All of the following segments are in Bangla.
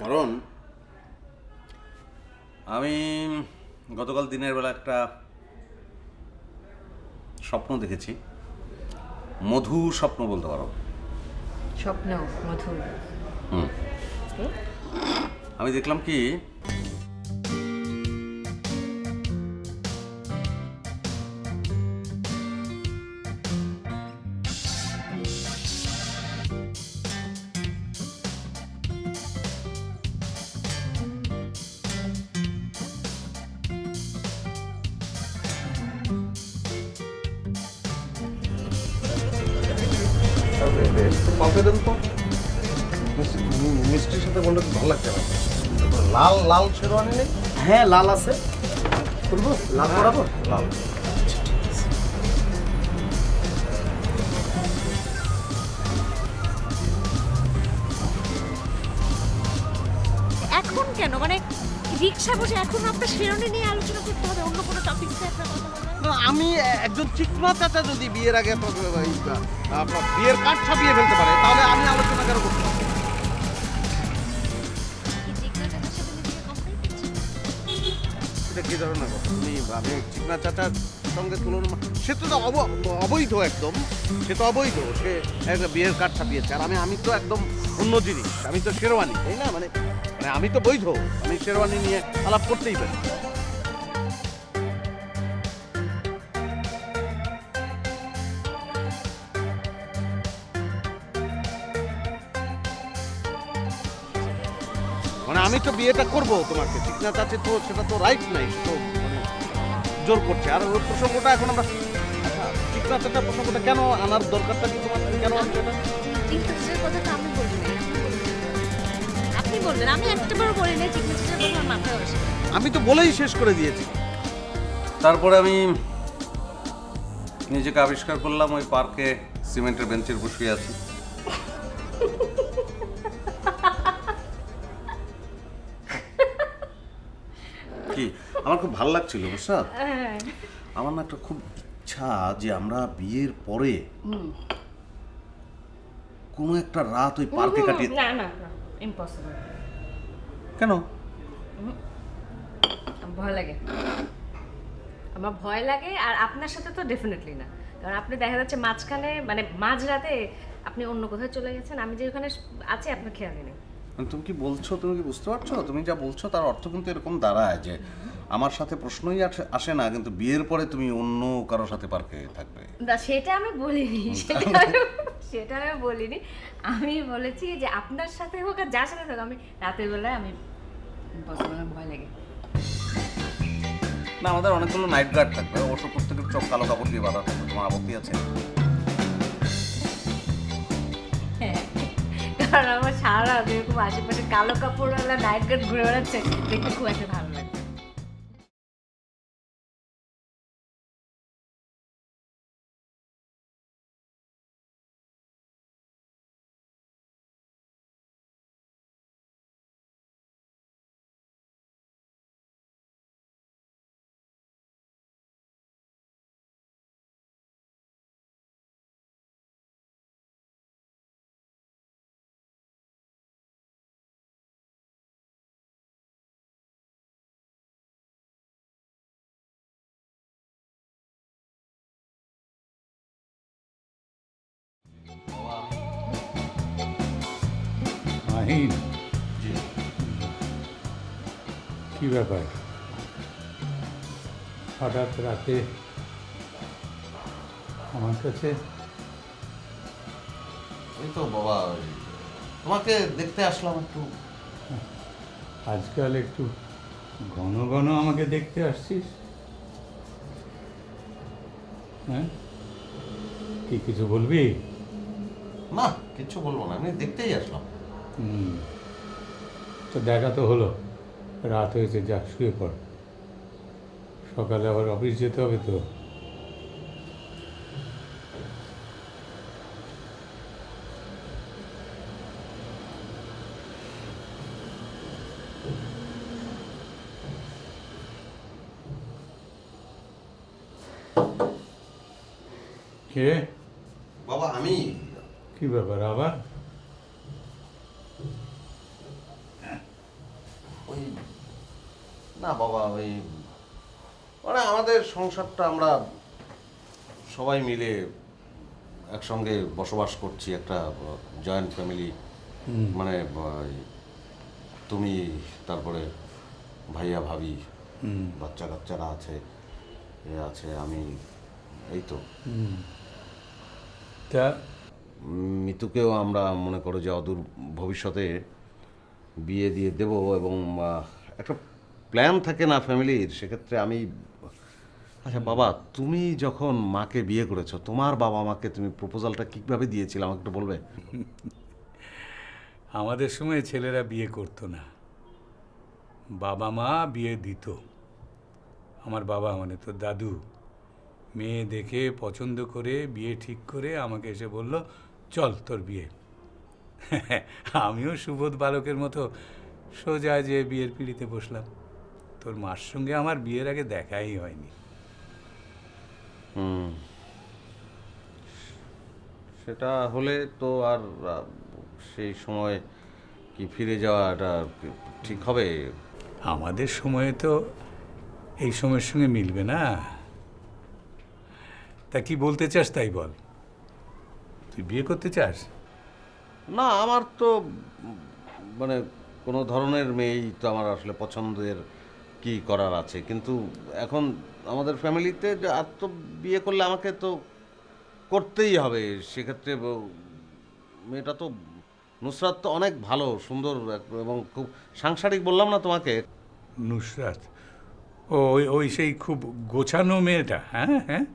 কারণ আমি গতকাল দিনের বেলা একটা স্বপ্ন দেখেছি, মধু স্বপ্ন বলতে পারো। স্বপ্ন মধুর। আমি দেখলাম কি মিষ্টির সাথে বললে তো ভালো লাগছে না। লাল লাল শেরওয়ানি নেই? হ্যাঁ, লাল আছে। করবো লাল করাবো। লাল। এখন কেন মানে রিক্সা বসে এখন আপনার শিরোনি নিয়ে আলোচনা করতে হবে, অন্য কোনো টপিক নিয়ে আপনার কথা বলবেন? না, আমি একজন চিকমা চাচা যদি বিয়ের আগে আপনার বিয়ের কার্ড ছাপিয়ে ফেলতে পারে তাহলে আমি আলোচনা কেন করতে পারি? কি জিজ্ঞাসার সাথে নিজেকে কম্পেয়ার করছেন? এটা কি ধরনের কথা? আমি চিকনা চাচার সঙ্গে তুলনা, সে তো অবৈধ একদম, সে তো অবৈধ, সে একটা বিয়ের কার্ড ছাপিয়েছে। আর আমি তো একদম অন্য জিনিস, আমি তো শেরওয়ানি, তাই না? মানে মানে আমি তো বৈধ, আমি শেরওয়ানি নিয়ে আলাপ করতেই পারি। মানে আমি তো বিয়েটা করব তোমাকে, চিকনা চাচে তো সেটা তো রাইট নাই, তো মানে জোর করছে। আর ওই প্রসঙ্গটা এখন আমরা চিকনা চাচার প্রসঙ্গটা কেন আনার দরকারটা কি তোমার, কেন আনছে না? চিকিৎসার কথা তো আমি বলি নাই, আপনি বলবেন। আমি একটাবারও বলি নাই চিকিৎসার কথা আমার মাথায় আসে। আমি তো বলেই শেষ করে দিয়েছি। তারপরে আমি নিজেকে আবিষ্কার করলাম ওই পার্কে সিমেন্টের বেঞ্চের উপর শুয়ে আছি। কি আমার খুব ভালো লাগছিল বুঝছো, আমার না একটা খুব ইচ্ছা যে আমরা বিয়ের পরে কোনো একটা রাত ওই পার্কে কাটিয়ে। না না না, ইম্পসিবল। কেন? ভয় লাগে, আমার ভয় লাগে। আর আপনার সাথে তো ডেফিনেটলি না, কারণ আপনি দেখা যাচ্ছে মাঝখানে মানে মাঝরাতে আপনি অন্য কোথাও চলে গেছেন, আমি যে ওখানে আছি আপনার খেয়ালই নেই। তুমি কি বলছো, তুমি কি বুঝতে পারছো? তুমি যা বলছো তার অর্থ কিন্তু এরকম দাঁড়ায় যে আমার সাথে প্রশ্নই আসে না, কিন্তু বিয়ের পরে তুমি অন্য কারোর সাথে পার্কে থাকবে। না সেটা আমি বলিনি, সেটা আমি বলিনি। আমি বলেছি যে আপনার সাথে হোক আর যার সাথে হোক, আমি রাতের বেলায় আমি ভয় লাগে। না, আমাদের অনেকগুলো নাইট গার্ড থাকবে, অবশ্য প্রত্যেকের চোখ কালো কাপড় দিয়ে বাঁধা থাকবে। তোমার আপত্তি আছে? হ্যাঁ, কারণ আমার সারা রাত এরকম আশেপাশে কালো কাপড়ওয়ালা নাইট গার্ড ঘুরে বেড়াচ্ছে, দেখতে খুব একটা ভালো লাগে। মাহিন, কি ব্যাপার হঠাৎ রাতে আমার কাছে? ওই তো বাবা, তোমাকে দেখতে আসলাম একটু। আজকাল একটু ঘন ঘন আমাকে দেখতে আসছিস? হ্যাঁ, কি কিছু বলবি? না, কিচ্ছু বলবো না, আমি দেখতেই আসলাম। তো দেখা তো হলো, রাত হয়েছে, যা শুয়ে পড়, সকালে আবার অফিস যেতে হবে তো। কে? বাবা আমি। কি ব্যাপার আবার? না বাবা, ওই মানে আমাদের সংসারটা আমরা সবাই মিলে একসঙ্গে বসবাস করছি, একটা জয়েন্ট ফ্যামিলি। মানে তুমি, তারপরে ভাইয়া ভাবি, বাচ্চা কাচ্চারা আছে, এ আছে, আমি, এই তো। তা মিতুকেও আমরা মনে করো যে অদূর ভবিষ্যতে বিয়ে দিয়ে দেব, এবং একটা প্ল্যান থাকে না ফ্যামিলির, সেক্ষেত্রে আমি। আচ্ছা বাবা, তুমি যখন মাকে বিয়ে করেছো, তোমার বাবা মাকে তুমি প্রপোজালটা কীভাবে দিয়েছিলে আমাকে একটু বলবে? আমাদের সময় ছেলেরা বিয়ে করতো না, বাবা মা বিয়ে দিত। আমার বাবা মানে তোর দাদু মেয়ে দেখে পছন্দ করে বিয়ে ঠিক করে আমাকে এসে বলল, চল তোর বিয়ে। আমিও সুবোধ বালকের মতো সোজা যে বিয়ের পিঁড়িতে বসলাম। তোর মার সঙ্গে আমার বিয়ের আগে দেখাই হয়নি। সেটা হলে তো আর সেই সময় কি ফিরে যাওয়াটা ঠিক হবে? আমাদের সময়ে তো এই সময়ের সঙ্গে মিলবে না। তা কি বলতে চাস তাই বল, তুই বিয়ে করতে চাস? না, আমার তো মানে কোনো ধরনের মেয়েই তো আমার আসলে পছন্দের, কি করার আছে। কিন্তু এখন আমাদের ফ্যামিলিতে আর তো বিয়ে করলে আমাকে তো করতেই হবে। সেক্ষেত্রে মেয়েটা তো, নুসরাত তো অনেক ভালো, সুন্দর এবং খুব সাংসারিক, বললাম না তোমাকে। নুসরাত? ও ওই ওই সেই খুব গোছানো মেয়েটা? হ্যাঁ হ্যাঁ।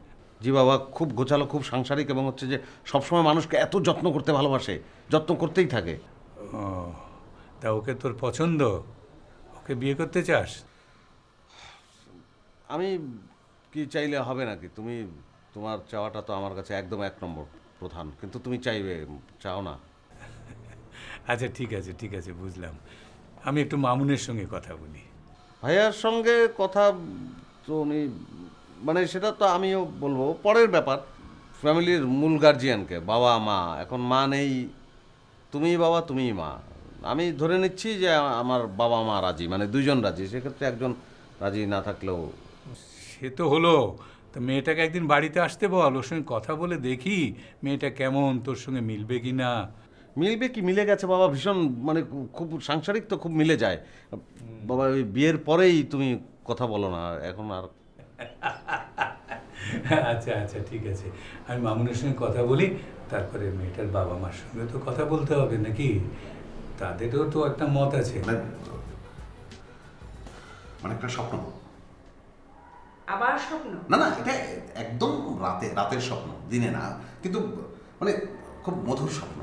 জি বাবা, খুব গোছালো, খুব সাংসারিক, এবং হচ্ছে যে সবসময় মানুষকে এত যত্ন করতে ভালোবাসে, যত্ন করতেই থাকে। ও, তা ওকে তোর পছন্দ? ওকে বিয়ে করতে চাস? আমি কি চাইলে হবে নাকি? তুমি, তোমার চাওয়াটা তো আমার কাছে একদম এক নম্বর প্রধান, কিন্তু তুমি চাইবে, চাও না? আচ্ছা ঠিক আছে ঠিক আছে, বুঝলাম। আমি একটু মামুনের সঙ্গে কথা বলি। ভাইয়ার সঙ্গে কথা তো উনি, মানে সেটা তো আমিও বলবো, পরের ব্যাপার। ফ্যামিলির মূল গার্জিয়ানকে, বাবা মা, এখন মা নেই, তুমিই বাবা তুমিই মা। আমি ধরে নিচ্ছি যে আমার বাবা মা রাজি, মানে দুইজন রাজি। সেক্ষেত্রে একজন রাজি না থাকলেও। সে তো হলো, তা মেয়েটাকে একদিন বাড়িতে আসতে বল, ওর সঙ্গে কথা বলে দেখি মেয়েটা কেমন, তোর সঙ্গে মিলবে কি না। মিলবে কি, মিলে গেছে বাবা, ভীষণ, মানে খুব সাংসারিক তো, খুব মিলে যায় বাবা। ওই বিয়ের পরেই তুমি কথা বলো না এখন আর। আচ্ছা আচ্ছা ঠিক আছে, আমি মামুনের সঙ্গে কথা বলি, তারপরে মেয়েটার বাবা মার সঙ্গে তো কথা বলতে হবে নাকি, তাদেরও তো একটা মত আছে। মানে একটা স্বপ্ন। আবার স্বপ্ন? না না, এটা একদম রাতের স্বপ্ন, দিনে না, কিন্তু মানে খুব মধুর স্বপ্ন।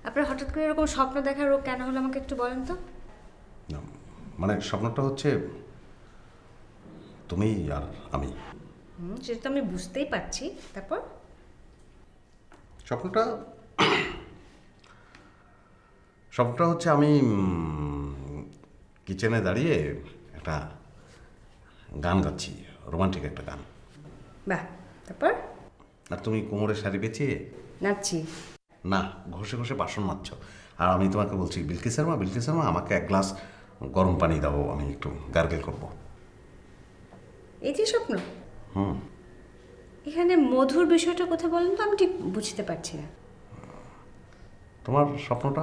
আপনার হঠাৎ করে এরকম স্বপ্ন দেখার রোগ কেন হলো আমাকে একটু বলেন তো। না, মানে স্বপ্নটা হচ্ছে তুমি আর আমি। সেটা তো আমি বুঝতেই পারছি, তারপর? স্বপ্নটা হচ্ছে আমি কিচেনে দাঁড়িয়ে একটা গান গাচ্ছি, রোমান্টিক একটা গান। বাহ, তারপর? আর তুমি কোমরে শাড়ি পেঁচিয়ে নাচছি? না, ঘষে ঘষে বাসন মাজছো। আর আমি তোমাকে বলছি, বিলকিস শর্মা আমাকে এক গ্লাস গরম পানি দাও, আমি একটু গার্গেল করব। এই যে স্বপ্ন? এখানে মধুর বিষয়টা কোথায় বলেন তো, আমি ঠিক বুঝতে পারছি না। তোমার স্বপ্নটা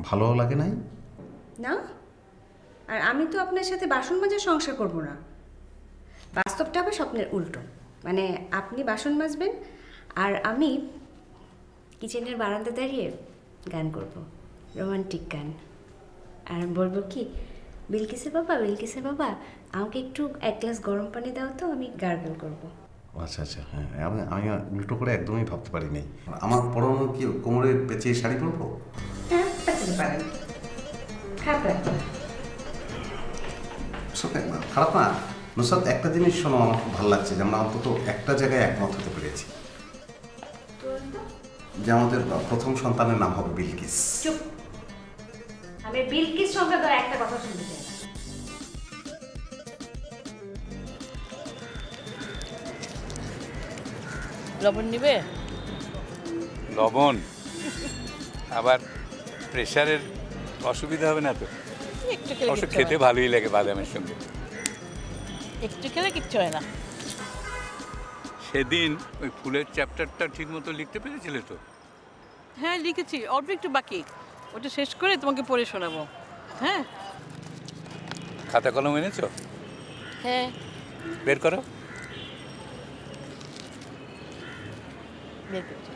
ভালো লাগে নাই? না, আর আমি তো আপনার সাথে বাসন মাজার সংসার করব না। বাস্তবটা হবে স্বপ্নের উল্টো, মানে আপনি বাসন মাজবেন আর আমি কিচেনের বারান্দা দাঁড়িয়ে গান করব, রোমান্টিক গান। আর বলবো কি, বিলকিসে বাবা আমাকে একটু এক গ্লাস গরম পানি দাও তো, আমি গার্গল করব। আচ্ছা আচ্ছা, হ্যাঁ, আমি উল্টো করে একদমই ভাবতে পারি নাই। আমার পরনে কি কোমরে পেঁচিয়ে শাড়ি পরবো? হ্যাঁ, পেঁচাতে পারেন, খারাপ লাগবে না। খারাপ না। নুসরাত, একটা জিনিস শোনো, আমার খুব ভালো লাগছে যে আমরা অন্তত একটা জায়গায় একমত হতে পেরেছি, যে আমাদের প্রথম সন্তানের নাম হবে বিলকিস। চুপ, আমি বিলকিস সংক্রান্ত একটা কথা শুনতে চাই না। লবণ নিবে? লবণ? আবার প্রেশারের অসুবিধা হবে না তো? একটু খেলে অবশ্য কিচ্ছু খেতে হবে না। ভালোই লাগে বাদামের সঙ্গে। একটু খেলে কিচ্ছু হয় না। সেদিন ওই ফুলের চ্যাপ্টারটা ঠিক মতো লিখতে পেরেছিলে তো? হ্যাঁ লিখেছি, অল্প একটু বাকি, ওটা শেষ করে তোমাকে পড়ে শোনাবো। হ্যাঁ খাতা কলম এনেছো? হ্যাঁ বের করো। বের করছি।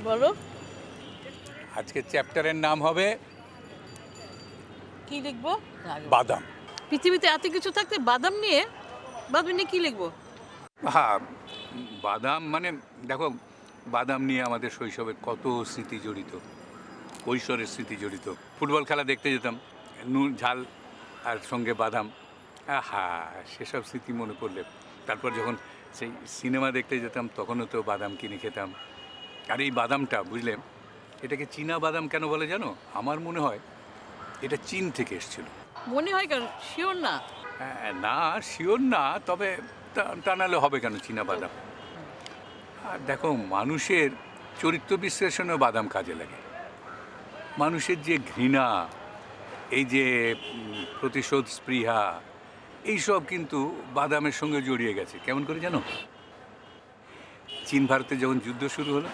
বলো আজকে চ্যাপ্টারের নাম হবে কি লিখবো? বাদাম। পৃথিবীতে এত কিছু থাকতে বাদাম নিয়ে কি লিখবো? হ্যাঁ, বাদাম মানে দেখো, বাদাম নিয়ে আমাদের শৈশবের কত স্মৃতি জড়িত, কৈশোরের স্মৃতি জড়িত। ফুটবল খেলা দেখতে যেতাম, নুন ঝাল আর সঙ্গে বাদাম। হ্যাঁ, সেসব স্মৃতি মনে পড়লে তারপর যখন সেই সিনেমা দেখতে যেতাম তখনও তো বাদাম কিনে খেতাম। আর এই বাদামটা বুঝলে, এটাকে চীনা বাদাম কেন বলে জানো? আমার মনে হয় এটা চীন থেকে এসেছিল। মনে হয় কেন, শিওর না। না, শিওর না, তবে তা নাহলে হবে কেন চীনা বাদাম? আর দেখো, মানুষের চরিত্র বিশ্লেষণেও বাদাম কাজে লাগে। মানুষের যে ঘৃণা, এই যে প্রতিশোধ স্পৃহা, এইসব কিন্তু বাদামের সঙ্গে জড়িয়ে গেছে। কেমন করে জানো? চীন ভারতে যখন যুদ্ধ শুরু হলো,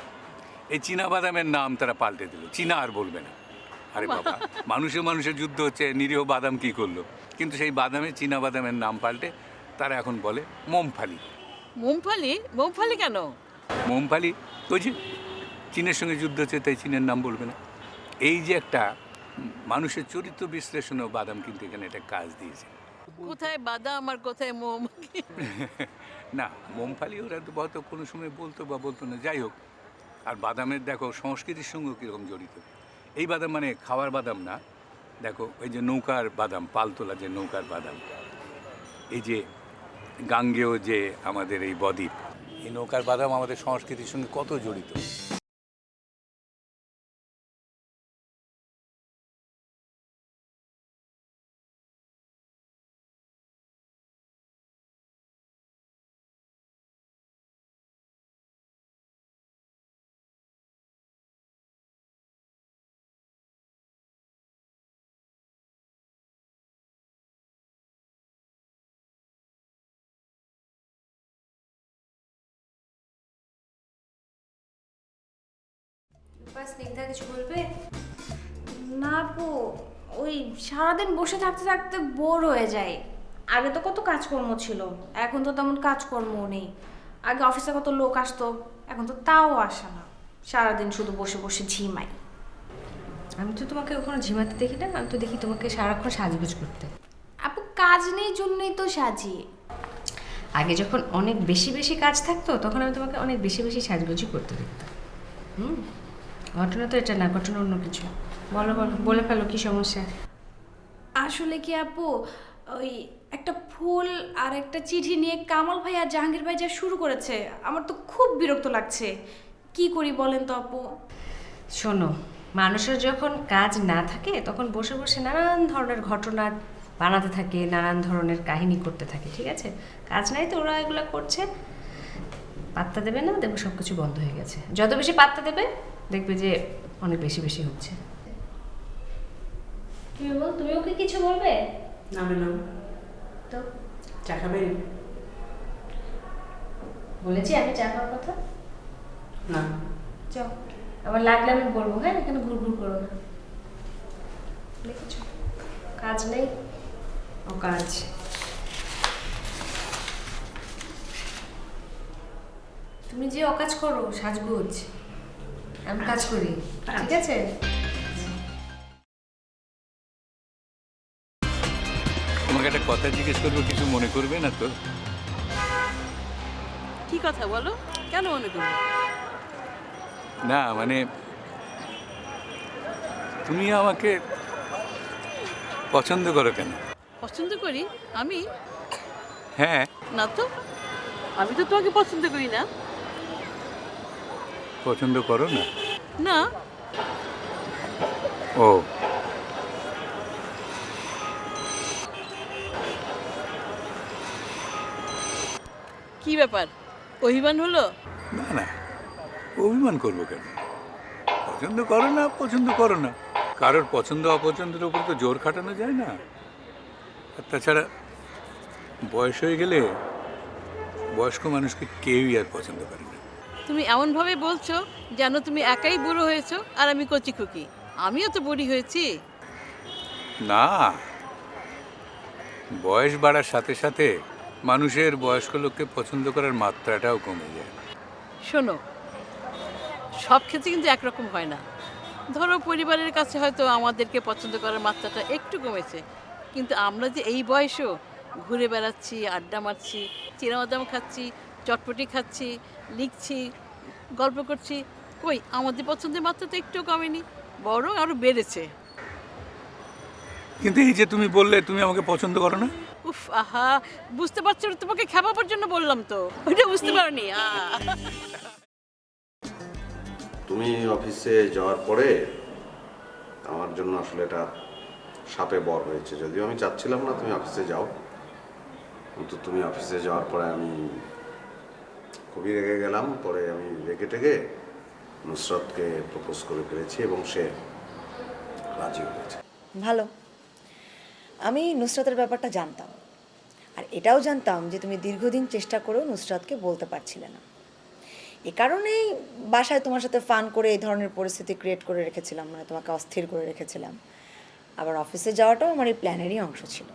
এই চীনা বাদামের নাম তারা পাল্টে দিল, চীনা আর বলবে না। আরে বাবা, মানুষের যুদ্ধ হচ্ছে, নিরীহ বাদাম কি করলো? কিন্তু সেই বাদামে চীনা বাদামের নাম পাল্টে তারা এখন বলে মোমফালি। মোমফালি কেন? মোমফালি ওই যে চীনের সঙ্গে যুদ্ধ হচ্ছে, তাই চীনের নাম বলবে না। এই যে একটা মানুষের চরিত্র বিশ্লেষণও বাদাম কিন্তু এখানে একটা কাজ দিয়েছে। কোথায় বাদাম আর কোথায় মোম? না, মোমফালি ওরা তো হয়তো কোনো সময় বলতো বা বলতো না, যাই হোক। আর বাদামের দেখো সংস্কৃতির সঙ্গেও কীরকম জড়িত। এই বাদাম মানে খাওয়ার বাদাম না, দেখো এই যে নৌকার বাদাম, পালতোলা যে নৌকার বাদাম, এই যে গাঙ্গেয় যে আমাদের এই বদ্বীপ, এই নৌকার বাদাম আমাদের সংস্কৃতির সঙ্গে কত জড়িত। স্নিগ্ধা কিছু বলবে? না আপু, ওই সারাদিন বসে থাকতে থাকতে বোর হয়ে যায়। আগে তো কত কাজকর্ম ছিল, এখন তো তেমন কাজকর্মও নেই। আগে অফিসে কত লোক আসতো, এখন তো তাও আসে না। সারাদিন শুধু বসে বসে ঝিমাই। আমি তো তোমাকে কখনো ঝিমাতে দেখি না, আমি তো দেখি তোমাকে সারাক্ষণ সাজগোজ করতে। আপু কাজ নেই জন্যই তো সাজি। আগে যখন অনেক বেশি বেশি কাজ থাকতো তখন আমি তোমাকে অনেক বেশি বেশি সাজগোজই করতে দেখতাম। ঘটনা তো এটা না, ঘটনা অন্য কিছু। বলো বলো, বলে ফেলো কি সমস্যা। আসলে কি আপু, ওই একটা ফুল আর একটা চিঠি নিয়ে কামাল ভাই আর জাহাঙ্গীর ভাই যা শুরু করেছে, আমার তো খুব বিরক্ত লাগছে। কি করি বলেন তো আপু? শোনো, মানুষের যখন কাজ না থাকে তখন বসে বসে নানান ধরনের ঘটনা বানাতে থাকে, নানান ধরনের কাহিনী করতে থাকে, ঠিক আছে? কাজ নাই তো ওরা এগুলো করছে। পাত্তা দেবে না, দেখবে সব কিছু বন্ধ হয়ে গেছে। যত বেশি পাত্তা দেবে দেখবে যে অনেক বেশি বেশি হচ্ছে। তুমি ওকে কিছু বলবে? না ম্যাডাম, তো চা খাবেন? বলেছি আমি চা খাওয়ার কথা। না। চল, আমার লাগলে আমি বলবো। হ্যাঁ, এখানে ঘুরঘুর করো না। দেখেছো, কাজ নেই, ও কাজ। তুমি যে অকাজ করো সাজগোজ, আমি কাজ করি, ঠিক আছে? তোমাকে একটা কথা জিজ্ঞেস করবো, কিছু মনে করবে না তো? কি কথা বলো, কেন মনে করবো? না মানে, তুমি আমাকে পছন্দ করো কেন? পছন্দ করি আমি? হ্যাঁ। না তো, আমি তো তোমাকে পছন্দ করি না। পছন্দ করো না? না। ও, কি ব্যাপার, অভিমান হলো? না না, অভিমান করবো কেন? পছন্দ করো না, পছন্দ করো না। কারোর পছন্দ অপছন্দের উপর তো জোর খাটানো যায় না। আর তাছাড়া বয়স হয়ে গেলে বয়স্ক মানুষকে কেউই আর পছন্দ করে না। তুমি এমনভাবে বলছো যেন তুমি একাই বুড়ো হয়েছো আর আমি কচি খুকি। আমিও তো বুড়ি হয়েছি। না, বয়স বাড়ার সাথে সাথে মানুষের বয়স্ক লোককে পছন্দ করার মাত্রাটাও কমে যায়। শোনো, সব ক্ষেত্রে কিন্তু একরকম হয় না। ধরো পরিবারের কাছে হয়তো আমাদেরকে পছন্দ করার মাত্রাটা একটু কমেছে, কিন্তু আমরা যে এই বয়সেও ঘুরে বেড়াচ্ছি, আড্ডা মারছি, চিনাবাদাম খাচ্ছি, চটপটি খাচ্ছি, লিখছি, গল্প করছি, কই আমাদের পছন্দের মাত্রা তো একটু কমেনি, বরং আরও বেড়েছে। কিন্তু এই যে তুমি বললে তুমি আমাকে পছন্দ করো না, উফ, আহা, বুঝতে পারছো না? তোমাকে খেপাবার জন্য বললাম তো, ওইটা বুঝতে পারোনি? তুমি অফিসে যাওয়ার পরে আমার জন্য আসলে এটা সাপে বর হয়েছে। যদিও আমি চাচ্ছিলাম না তুমি অফিসে যাও, কিন্তু তুমি অফিসে যাওয়ার পরে আমি খুবই রেগে গেলাম। পরে আমি রেগে টেগে নুসরতকে প্রপোজ করে ফেলেছি এবং সে রাজি হয়েছে। ভালো। আমি নুসরাতের ব্যাপারটা জানতাম, আর এটাও জানতাম যে তুমি দীর্ঘদিন চেষ্টা করেও নুসরাতকে বলতে পারছিলে না। এ কারণেই বাসায় তোমার সাথে ফান করে এই ধরনের পরিস্থিতি ক্রিয়েট করে রেখেছিলাম, মানে তোমাকে অস্থির করে রেখেছিলাম। আবার অফিসে যাওয়াটাও আমার এই প্ল্যানেরই অংশ ছিল।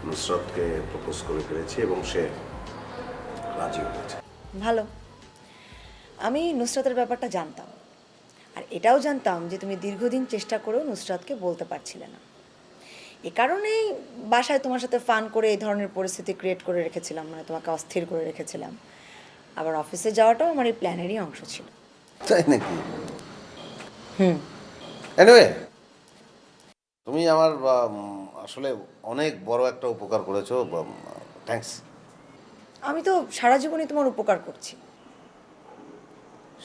নুসরতকে প্রপোজ করে ফেলেছি এবং সে রাজি হয়েছে। ভালো। আমি নুসরাতের ব্যাপারটা জানতাম, আর এটাও জানতাম যে তুমি দীর্ঘদিন চেষ্টা করেও নুসরাতকে বলতে পারছিলে না। এ কারণেই বাসায় তোমার সাথে ফান করে এই ধরনের পরিস্থিতি ক্রিয়েট করে রেখেছিলাম, মানে তোমাকে অস্থির করে রেখেছিলাম। আবার অফিসে যাওয়াটাও আমার এই প্ল্যানেরই অংশ ছিল। তাই নাকি? এনিওয়ে, তুমি আমার আসলে অনেক বড় একটা উপকার করেছো। থ্যাঙ্কস। আমি তো সারা জীবনই তোমার উপকার করছি।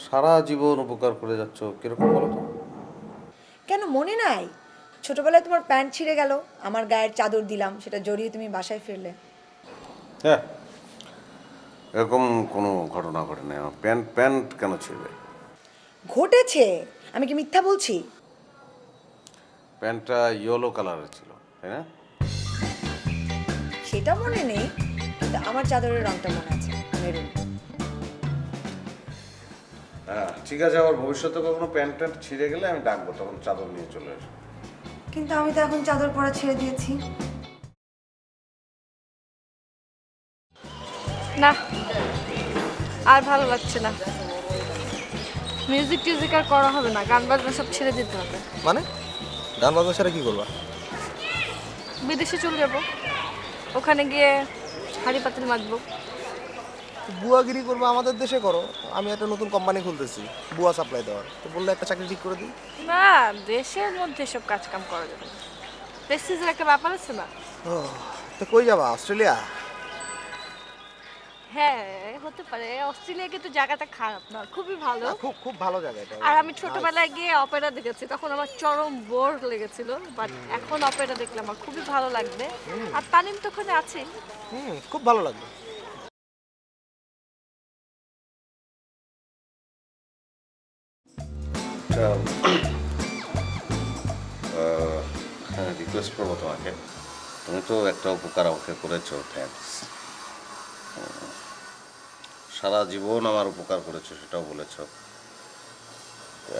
সারা জীবন উপকার করে যাচ্ছ, কিরকম বলো তো? কেন মনে নাই? ছোটবেলায় তোমার প্যান্ট ছিঁড়ে গেল, আমার গায়ের চাদর দিলাম, সেটা জড়িয়ে তুমি বাসায় ফিরলে। হ্যাঁ, এরকম কোনো ঘটনা ঘটে নাই। আমার প্যান্ট প্যান্ট কেন ছিঁড়বে? ঘটেছে। আমি কি মিথ্যা বলছি? প্যান্টটা ইয়েলো কালারের ছিল, তাই না? সেটা মনে নেই, কিন্তু আমার চাদরের রংটা মনে আছে, মেরুন। হ্যাঁ, ঠিক আছে। আবার ভবিষ্যতে কখনো প্যান্ট ট্যান্ট ছিঁড়ে গেলে আমি ডাকবো, তখন চাদর নিয়ে চলে আসবো। কিন্তু আমি তো এখন চাদর পরা ছেড়ে দিয়েছি। না, আর ভালো লাগছে না। মিউজিক টিউজিক আর করা হবে না, গান বাজনা সব ছেড়ে দিতে হবে। মানে গান বাজনা ছাড়া কি করবা? বিদেশে চলে যাব, ওখানে গিয়ে হাঁড়ি পাতিল মাজবো। বুয়াগিরি করবা আমাদের দেশে করো। আমি একটা নতুন কোম্পানি খুলতেছি বুয়া সাপ্লাই দেওয়ার, তো বললে একটা চাকরি ঠিক করে দিই। না, দেশের মধ্যে সব কাজ কাম করা যাবে না, প্রেস্টিজের একটা ব্যাপার আছে না। ও, তো কই যাবা? অস্ট্রেলিয়া? হ্যাঁ, হতে পারে। অস্ট্রেলিয়া কিন্তু জায়গাটা খারাপ না, খুবই ভালো। খুব খুব ভালো জায়গা এটা। আর আমি ছোটবেলায় গিয়ে অপেরা দেখেছি, তখন আমার চরম বোর লেগেছিল, বাট এখন অপেরা দেখলে আমার খুবই ভালো লাগবে। আর তানিম তো ওখানে আছে। খুব ভালো লাগবে। রিকোয়েস্ট করবো তোমাকে, তুমি তো একটা উপকার আমাকে করেছো, থ্যাঙ্কস। সারা জীবন আমার উপকার করেছো, সেটাও বলেছো।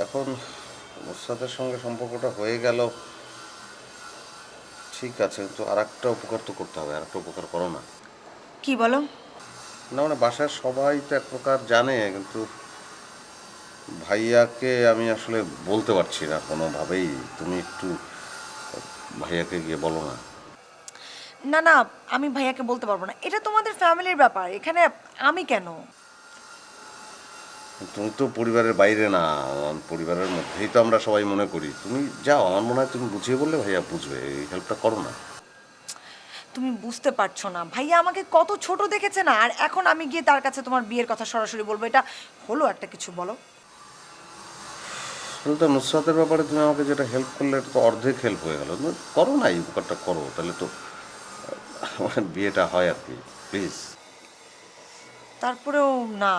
এখন নুসরাতের সঙ্গে সম্পর্কটা হয়ে গেল ঠিক আছে, কিন্তু আর একটা উপকার তো করতে হবে। আর একটা উপকার করো না। কি বলো? না মানে বাসার সবাই তো এক প্রকার জানে, কিন্তু ভাইয়াকে আমি আসলে বলতে পারছি না কোনোভাবেই। তুমি একটু ভাইয়াকে গিয়ে বলো না। না না, আমি ভাইয়াকে বলতে পারবো না, এটা তোমাদের ফ্যামিলির ব্যাপার, এখানে আমি কেন? তুমি তো পরিবারের বাইরে না, পরিবারের মধ্যেই তো আমরা সবাই মনে করি। তুমি যাও, আমার মনে হয় তুমি বুঝিয়ে বললে ভাইয়া বুঝবে। এই হেল্পটা করো না। তুমি বুঝতে পারছো না, ভাইয়া আমাকে কত ছোট দেখেছে না, আর এখন আমি গিয়ে তার কাছে তোমার বিয়ের কথা সরাসরি বলবো, এটা হলো একটা কিছু? বলো। তাহলে তো নুসরাতের ব্যাপারে তুমি আমাকে যেটা হেল্প করলে, এটা তো অর্ধেক হেল্প হয়ে গেল। করো না, এই উপকারটা করো, তাহলে তো আমার বিয়েটা হয় আর কি। প্লিজ। তারপরেও না।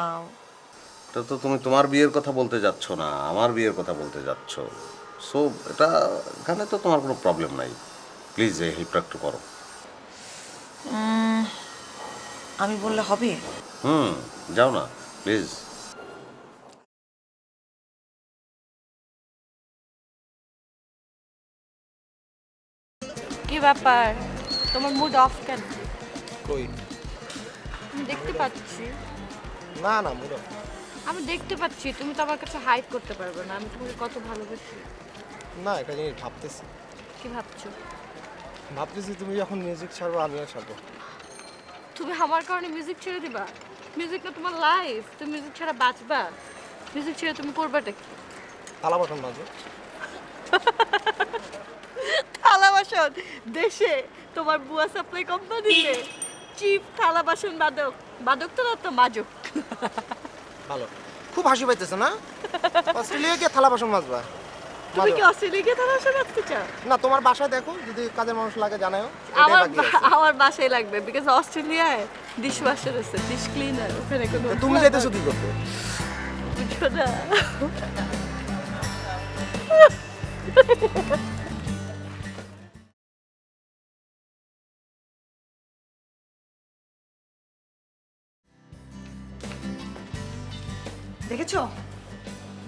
এটা তো তুমি তোমার বিয়ের কথা বলতে যাচ্ছ না, আমার বিয়ের কথা বলতে যাচ্ছ। সো এটা এখানে তো তোমার কোনো প্রবলেম নাই। প্লিজ এই হেল্পটা একটু করো। আমি বললে হবে? যাও না প্লিজ। কি ব্যাপার, তোমার মুড অফ কেন? কই? আমি দেখতে পাচ্ছি। না না মুরো, আমি দেখতে পাচ্ছি, তুমি তো আমার কাছে হাইড করতে পারবে না আমি তোমাকে কত ভালোবাসি। না একটা জিনিস ভাবতেছি। কি ভাবছো? ভাবতেছি তুমি যখন মিউজিক ছাড়বো আমিও ছাড়বো। তুমি আমার কারণে মিউজিক ছেড়ে দিবা? মিউজিক না তোমার লাইফ, তুমি মিউজিক ছাড়া বাঁচবা? মিউজিক ছেড়ে তুমি করবাটা কি? থালা বাসন মাঝে থালা বাসন দেশে তোমার বুয়া সাপ্লাই কোম্পানিতে চিফ থালা বাসন বাদক। বাদক তো না, তো মাজক। ভালো, খুব হাসি পাইতেছে না? অস্ট্রেলিয়া গিয়ে থালা বাসন মাজবা? তুমি কি অস্ট্রেলিয়া গিয়ে থালা বাসন মাজতে চাও? না, তোমার বাসায় দেখো, যদি কাজের মানুষ লাগে জানাও। আমার বাসায় লাগবে, বিকজ অস্ট্রেলিয়ায় ডিশ ওয়াশার আছে, ডিশ ক্লিনার, ওখানে কোনো। তুমি যাইতেছো কি করতে? বুঝছো না? দেখেছো,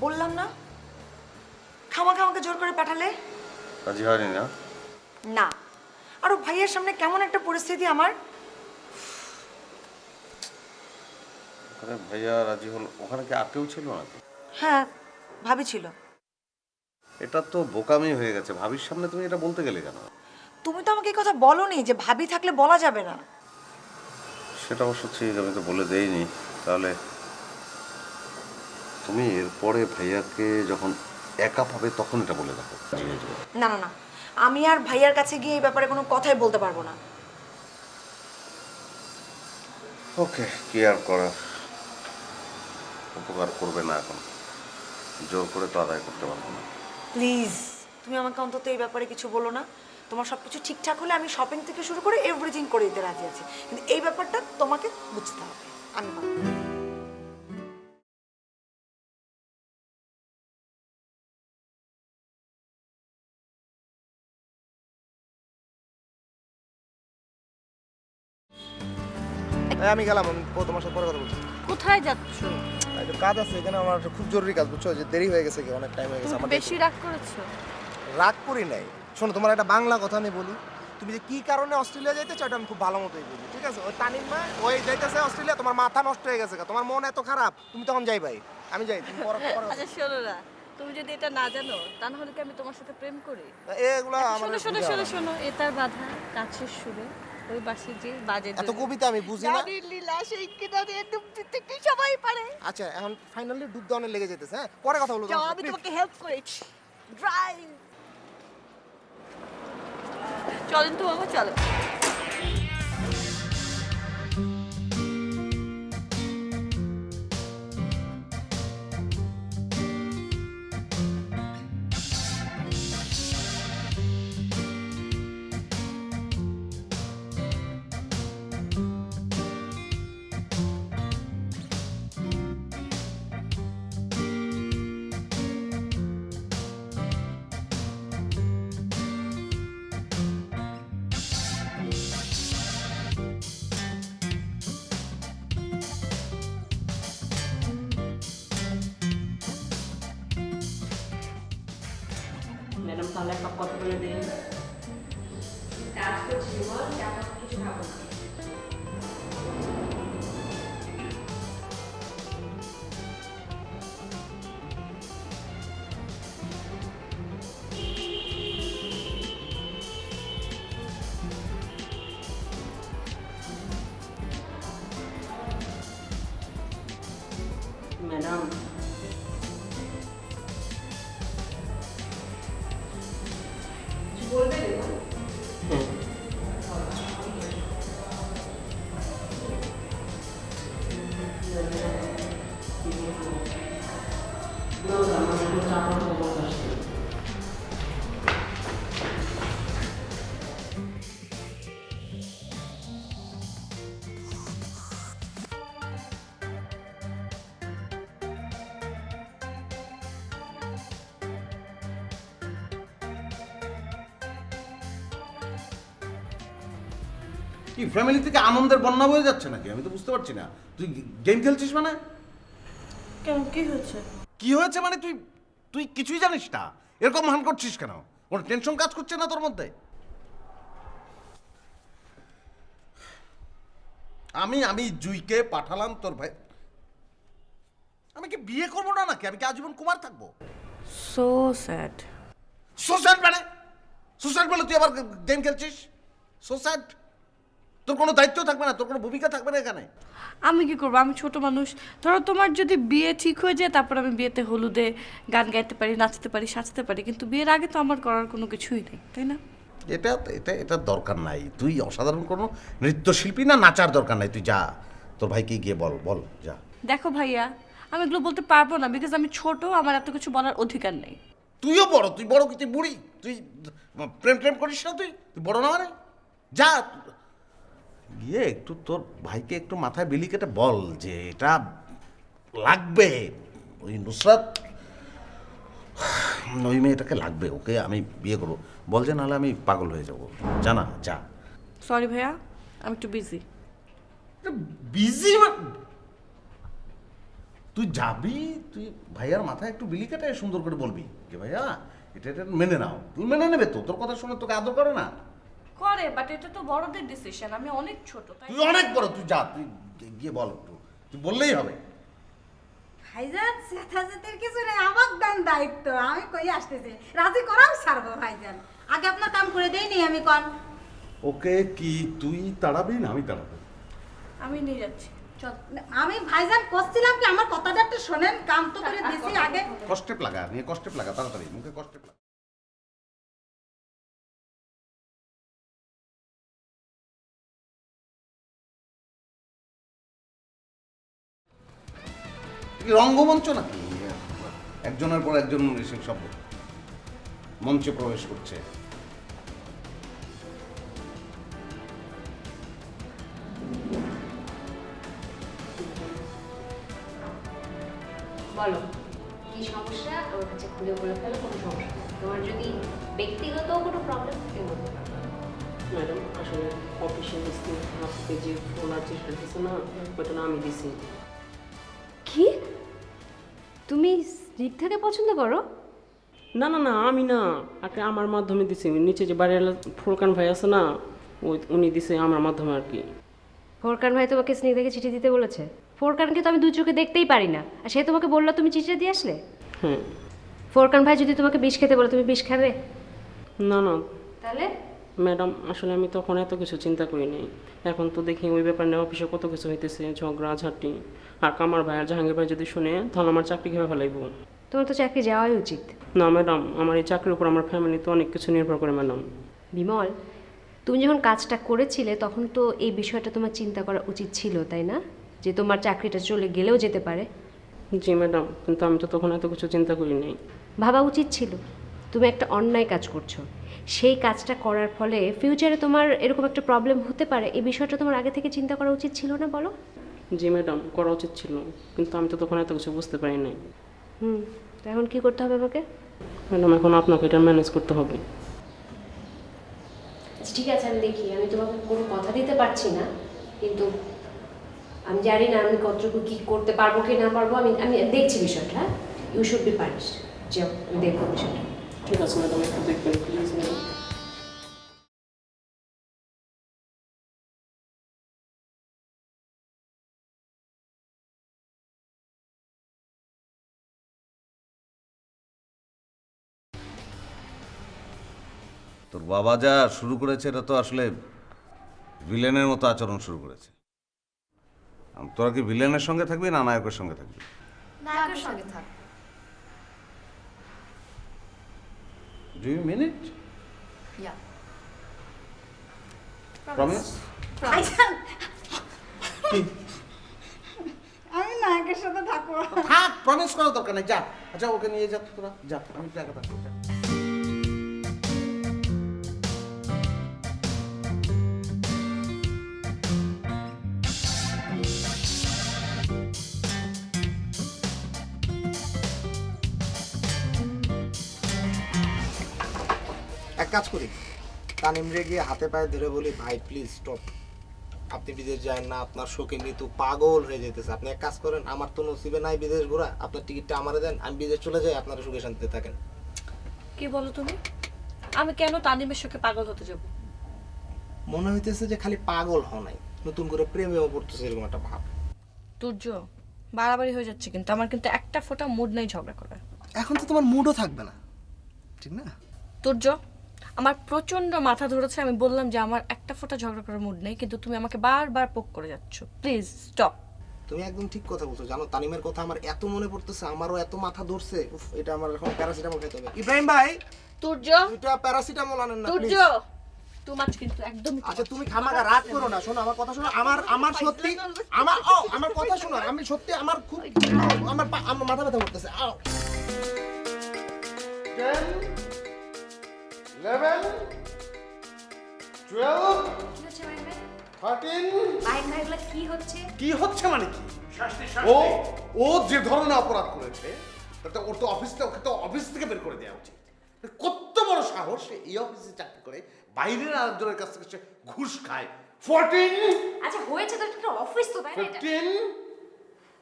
বললাম না, খামাখা আমাকে জোর করে পাঠালে। রাজি হয়নি না? না, আরো ভাইয়ের সামনে কেমন একটা পরিস্থিতি আমার। ওখানে ভাইয়া রাজি হল, ওখানে কি আর কেউ ছিল নাকি? হ্যাঁ, ভাবি ছিল। এটা তো বোকামি হয়ে গেছে। ভাবির সামনে তুমি এটা বলতে গেলে কেন? তুমি তো আমাকে এই কথা বলোনি যে ভাবি থাকলে বলা যাবে না। সেটা অবশ্য ঠিক, আমি তো বলে দেইনি। তাহলে তুমি এরপরে ভাইয়াকে যখন একা পাবে তখন এটা বলে দেখো। না না না, আমি আর ভাইয়ার কাছে গিয়ে এই ব্যাপারে কোনো কথাই বলতে পারবো না। ওকে, কি আর করা, উপকার করবে না, এখন জোর করে তো আদায় করতে পারবো না। প্লিজ, তুমি আমাকে অন্তত এই ব্যাপারে কিছু বলো না। তোমার সব কিছু ঠিকঠাক হলে আমি শপিং থেকে শুরু করে এভরিথিং করে দিতে রাজি আছি, কিন্তু এই ব্যাপারটা তোমাকে বুঝতে হবে। আমি পারবো না। আমি গেলাম, আমি তোমার সাথে পরে কথা বলছি। কোথায় যাচ্ছো? একটা কাজ আছে এখানে, আমার খুব জরুরি কাজ, বুঝছো? যে দেরি হয়ে গেছে, কি অনেক টাইম হয়ে গেছে আমার। বেশি রাগ করেছো? রাগ করি নাই। শোনো, তোমার একটা বাংলা কথা আমি বলি। তুমি যে কি কারণে অস্ট্রেলিয়া যাইতে চাও, এটা আমি খুব ভালো মতোই বুঝি, ঠিক আছে? ওই তানিম মা ওই যাইতেছে অস্ট্রেলিয়া, তোমার মাথা নষ্ট হয়ে গেছে, তোমার মন এত খারাপ, তুমি তখন যাই ভাই। আমি যাই, তুমি পরে আচ্ছা শোনো না, তুমি যদি এটা না জানো তা না হলে কি আমি তোমার সাথে প্রেম করি? এগুলো আমার শোনো শোনো শোনো শোনো, এটার বাধা কাছের সুরে ওই বাসে যে বাজে এত কবিতা আমি বুঝি না। রানীর লীলা সেই কিনারে ডুব দিতে কি সবাই পারে। আচ্ছা, এখন ফাইনালি ডুব দেওয়ানে লেগে যেতেছে। হ্যাঁ, পরে কথা বলবো। যাও, আমি তোমাকে হেল্প করেছি। ড্রাইভ চলেন তো বাবা, চলো। তাহলে এক কাপ কত করে দিন? কাজ করছি বিমল, চা কফি কিছু খাবো না। ম্যাডাম, কিছু বলবে বিমল? হ্যাঁ, না না, আমার একটু চা করার কথা আসছে। কি ফ্যামিলি থেকে আনন্দের বন্যা বয়ে যাচ্ছে নাকি? আমি তো বুঝতে পারছি না। তুই গেম খেলছিস মানে? কেন কি হয়েছে? কি হয়েছে মানে তুই তুই কিছুই জানিস না? এরকম ভান করছিস কেন? কোনো টেনশন কাজ করছে না তোর মধ্যে? আমি জুইকে পাঠালাম তোর ভাই। আমি কি বিয়ে করবো না নাকি? আমি কি আজীবন কুমার থাকবো? So sad. সুসাইড মানে? সুসাইড বলে তুই আবার গেম খেলছিস? সুসাইড? তোর কোনো দায়িত্ব থাকবে না, তোর কোনো ভূমিকা থাকবে না এখানে। আমি কি করবো? আমি ছোট মানুষ। ধরো তোমার যদি বিয়ে ঠিক হয়ে যায়, তারপর আমি বিয়েতে হলুদে গান গাইতে পারি, নাচতে পারি, সাজতে পারি, কিন্তু বিয়ের আগে তো আমার করার কোনো কিছুই নেই, তাই না? এটা এটা এটা দরকার নাই। তুই অসাধারণ কোনো নৃত্যশিল্পী না, নাচার দরকার নাই। তুই যা, তোর ভাইকে গিয়ে বল বল যা। দেখো ভাইয়া, আমি এগুলো বলতে পারবো না, বিকজ আমি ছোট, আমার এত কিছু বলার অধিকার নেই। তুইও বড়, তুই বড় কি? তুই বুড়ি? তুই প্রেম প্রেম করিস না? তুই তুই বড় না মানে? যা গিয়ে একটু তোর ভাইকে একটু মাথায় বিলি কেটে বল যে এটা লাগবে। ওই নুসরাত, ওই মেয়েটাকে লাগবে, ওকে আমি বিয়ে করবো বল, যে নাহলে আমি পাগল হয়ে যাবো। জানা যা। সরি ভাইয়া, আমি একটু বিজি। বিজি? তুই যাবি, তুই ভাইয়ার মাথায় একটু বিলি কেটে সুন্দর করে বলবি যে ভাইয়া এটা এটা মেনে নাও। তুই মেনে নেবে তো? তোর কথা শুনে তোকে আদর করে না? করে, বাট এটা তো বড়দের ডিসিশন, আমি অনেক ছোট, তাই তুই অনেক বড়, তুই যা, তুই গিয়ে বল একটু, তুই বললেই হবে। ভাইজান, সেটাজেতের কিছু নেই, আমার দেন দায়িত্ব, আমি কই আসতেছি, রাজি করাও ছাড়বো ভাইজান। আগে আপনার কাম করে দেইনি আমি কন। ওকে কি তুই তাড়াবি না আমি তাড়াবো? আমি নিয়ে যাচ্ছি। চল, আমি ভাইজান করছিলাম কি, আমার কথাটা একটু শোনেন, কাম তো করে দিছি আগে। কষ্টেপ লাগা, নিয়ে কষ্টেপ লাগা, তাড়াতাড়ি মুখে কষ্টেপ লাগা। কি রঙ্গমঞ্চ নাকি? একজনের পর একজন এসে সব মঞ্চে প্রবেশ করছে। বলো কি সমস্যা, আমার কাছে খুলে বলে ফেলো, কোনো সমস্যা নেই। তোমার যদি ব্যক্তিগত কোনো প্রবলেম থাকে বলতে পারো। ম্যাডাম, আসলে অফিসে মিস্ত্রি আপনাকে যে ফোন আর চেষ্টা দিচ্ছে না, ওটা না আমি দিছি। কি তুমি স্নিগ্ধাকে পছন্দ করো? না না না, আমি না, আগে আমার মাধ্যমে দিছি। নিচে যে বাড়িওয়ালা ফুরকান ভাই আছে না, উনি দিছে আমার মাধ্যমে আর কি। ফোরকান ভাই তোমাকে স্নিগ্ধাকে চিঠি দিতে বলেছে? ফোরকানকে তো আমি দু চোখে দেখতেই পারি না, আর সে তোমাকে বললো তুমি চিঠিটা দিয়ে আসলে? হ্যাঁ। ফোরকান ভাই যদি তোমাকে বিষ খেতে বলে, তুমি বিষ খাবে? না না তাহলে ম্যাডাম, আসলে আমি তখন এত কিছু চিন্তা করিনি। এখন তো দেখি ওই ব্যাপার নিয়ে অফিসে কত কিছু হইতেছে, ঝগড়া ঝাঁটি। আর কামার ভাই আর জাহাঙ্গীর ভাই যদি শুনে, তাহলে আমার চাকরি কীভাবে ফেলাইব? তোমার তো চাকরি যাওয়াই উচিত। না ম্যাডাম, আমার এই চাকরির উপর আমার ফ্যামিলি তো অনেক কিছু নির্ভর করে ম্যাডাম। বিমল, তুমি যখন কাজটা করেছিলে তখন তো এই বিষয়টা তোমার চিন্তা করা উচিত ছিল, তাই না? যে তোমার চাকরিটা চলে গেলেও যেতে পারে। জি ম্যাডাম, কিন্তু আমি তো তখন এত কিছু চিন্তা করিনি। ভাবা উচিত ছিল। তুমি একটা অন্যায় কাজ করছো, সেই কাজটা করার ফলে ফিউচারে তোমার এরকম একটা প্রবলেম হতে পারে, এই বিষয়টা তোমার আগে থেকে চিন্তা করা উচিত ছিল না, বলো? জি ম্যাডাম, করা উচিত ছিল, কিন্তু আমি তো তখন এত কিছু বুঝতে পারি নাই। তো এখন কী করতে হবে আমাকে? ম্যাডাম, এখন আপনাকে এটা ম্যানেজ করতে হবে। ঠিক আছে, আমি দেখি, আমি তোমাকে কোনো কথা দিতে পারছি না, কিন্তু আমি জানি না আমি কতটুকু কী করতে পারবো কি না পারবো। আমি আমি দেখছি বিষয়টা। You should be punished. যাও, আমি দেখবো বিষয়টা। ঠিক আছে ম্যাডাম, একটু দেখবেন প্লিজ ম্যাডাম। তোর বাবা যা শুরু করেছে এটা তো আসলে ভিলেনের মতো আচরণ শুরু করেছে। তোরা কি ভিলেনের সঙ্গে থাকবি না নায়কের সঙ্গে থাকবি? নায়কের সঙ্গে থাক। Do you mean it? Yeah. Promise? আমি নায়কের সাথে থাকবো। থাক, প্রমিস করার দরকার নেই, যা। আচ্ছা ওকে নিয়ে যা তোরা, যা, আমি একটু একা থাকবো, যা। এক কাজ করি, তানিমরে গিয়ে হাতে পায়ে ধরে বলি, ভাই প্লিজ স্টপ, আপনি বিদেশ যায় না, আপনার শোকে মৃত্যু, পাগল হয়ে যেতেছে। আপনি এক কাজ করেন, আমার তো নসিবে নাই বিদেশ ঘোরা, আপনার টিকিটটা আমারে দেন, আমি বিদেশ চলে যাই, আপনারা সুখে শান্তিতে থাকেন। কি বলো তুমি? আমি কেন তানিমের শোকে পাগল হতে যাব? মনে হইতেছে যে খালি পাগল হও নাই, নতুন করে প্রেমেও পড়তেছে এরকম একটা ভাব। তুর্য, বাড়াবাড়ি হয়ে যাচ্ছে কিন্তু। আমার কিন্তু একটা ফোঁটা মুড নেই ঝগড়া করার। এখন তো তোমার মুডও থাকবে না, ঠিক না? তুর্য, আমার প্রচন্ড মাথা ধরেছে। আমি বললাম যে আমার একটা ফোঁটা ঝগড়া করার মুড নেই, কিন্তু তুমি আমাকে বারবার পোক করে যাচ্ছ। Please stop. তুমি একদম ঠিক কথা বলছো। জানো তানিমের কথা আমার এত মনে পড়তেছে, আমারও এত মাথা ধরছে। উফ, এটা আমার এখন প্যারাসিটামল খেতে হবে। ইব্রাহিম ভাই, তুর্য, দুটো প্যারাসিটামল আনেন না তুর্য, প্লিজ। তোমার কিন্তু একদম। আচ্ছা তুমি খামাকা রাগ করো না, শোনো আমার কথা শোনো। আমার সত্যি আমার কথা শোনো, আমি সত্যি আমার খুব আমার মাথা ব্যথা করতেছে। 10 11 12 13 কি হচ্ছে? কি হচ্ছে মানে কি? ও যে ধরনের অপরাধ করেছে তাতে ওর তো ওকে তো অফিস থেকে বের করে দেওয়া উচিত। কত বড় সাহস, সে এই অফিসে চাকরি করে বাইরের আরেকজনের কাছ থেকে সে ঘুষ খায়। 14 আচ্ছা হয়েছে তো, একটা অফিস তো, তাই না? 15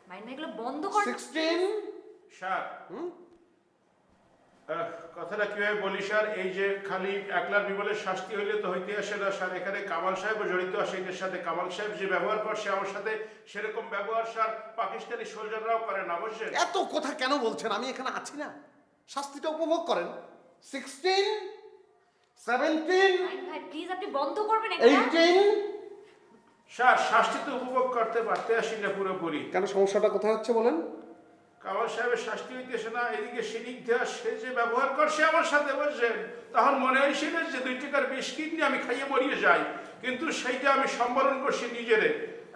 মাইন্ড এগুলো বন্ধ কর। 16 স্যার, কথাটা কিভাবে বলি স্যার, এই যে খালি একলার বিমলের শাস্তি হইলে তো হইতে আসে না স্যার, এখানে কামাল সাহেবও জড়িত আছে এদের সাথে। কামাল সাহেব যে ব্যবহার করছে আমার সাথে, সেরকম ব্যবহার স্যার পাকিস্তানি সোলজাররাও করে না, বুঝছেন? এত কথা কেন বলছেন? আমি এখানে আছি না, শাস্তিটা উপভোগ করেন। 16 17 ভাই প্লিজ আপনি বন্ধ করবেন 18 স্যার শাস্তি তো উপভোগ করতে পারতে আসি না পুরোপুরি। কেন, সমস্যাটা কোথায় হচ্ছে বলেন? কামাল সাহেবের শাস্তি হইতেছে না, এদিকে সিনিগ্ধা সে যে ব্যবহার করছে আমার সাথে, বুঝছেন? তখন মনে হয়েছিল যে 2 টাকার বিস্কিট নিয়ে আমি খাইয়ে মরিয়ে যাই, কিন্তু সেইটা আমি সম্বরণ করছি নিজেরে।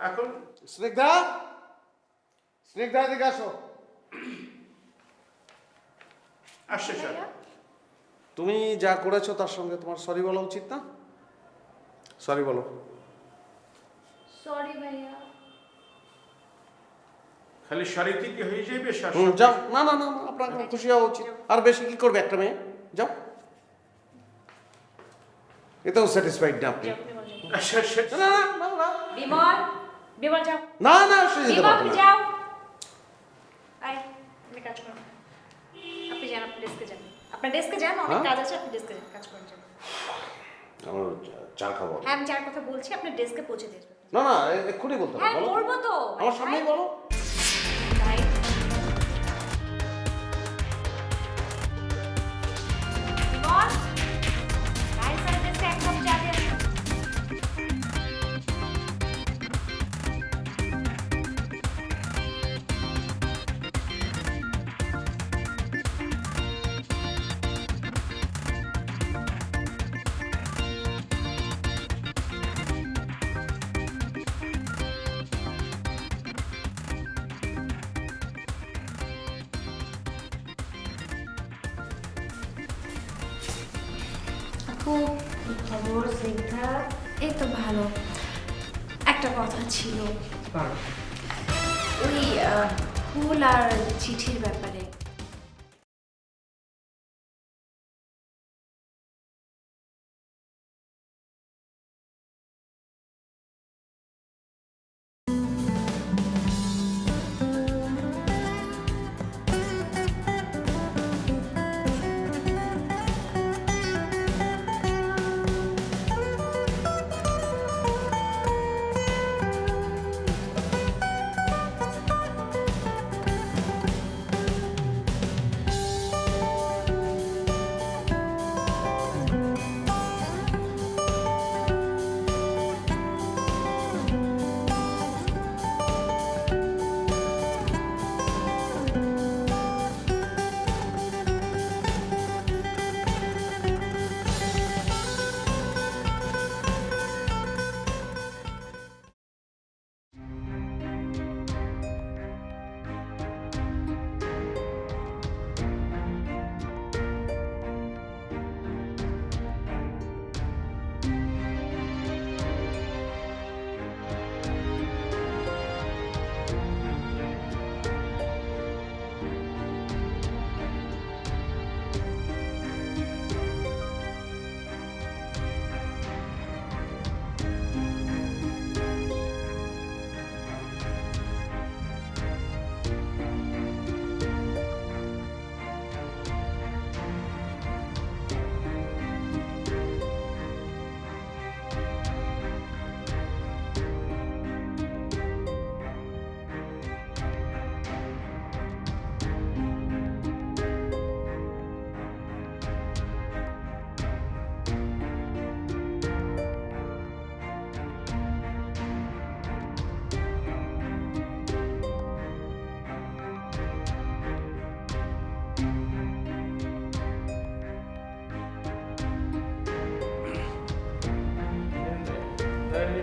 এখন স্নিগ্ধা, স্নিগ্ধা এদিকে আসো। আসছে স্যার। তুমি যা করেছো তার সঙ্গে তোমার সরি বলা উচিত না? সরি বলো। সরি ভাইয়া। খালি শাড়িতে কি হয়ে যাবে স্যার? যাও। না না না, আপনার খুশি হওয়া উচিত। আর বেশি কি করবে একটা মেয়ে? যাও। এতেও স্যাটিসফাইড না আপনি? না না না না বিমল, বিমল যাও। না না, সে যেতে বিমল পারবে তুমি না। যাও। আয়, আপনি কাজ করুন। আপনি যান, আপনি ডেস্কে যান। আপনার ডেস্কে যান, অনেক কাজ আছে, আপনি ডেস্কে যান, কাজ করুন যান। আমার চা খাবো। হ্যাঁ আমি যার কথা বলছি, আপনি ডেস্কে পৌঁছে দিয়ে আসবেন। না না, এক্ষুনি বলতে হবে। হ্যাঁ বলো। বলবো তো। আমার সামনেই বলো। ভাই বিমল, ভাই স্যার ডেস্কে এক কাপ চা দিয়ে আসুন। খবর স্নিগ্ধা? এই তো ভালো। একটা কথা ছিল, ওই ফুল আর চিঠির ব্যাপারে।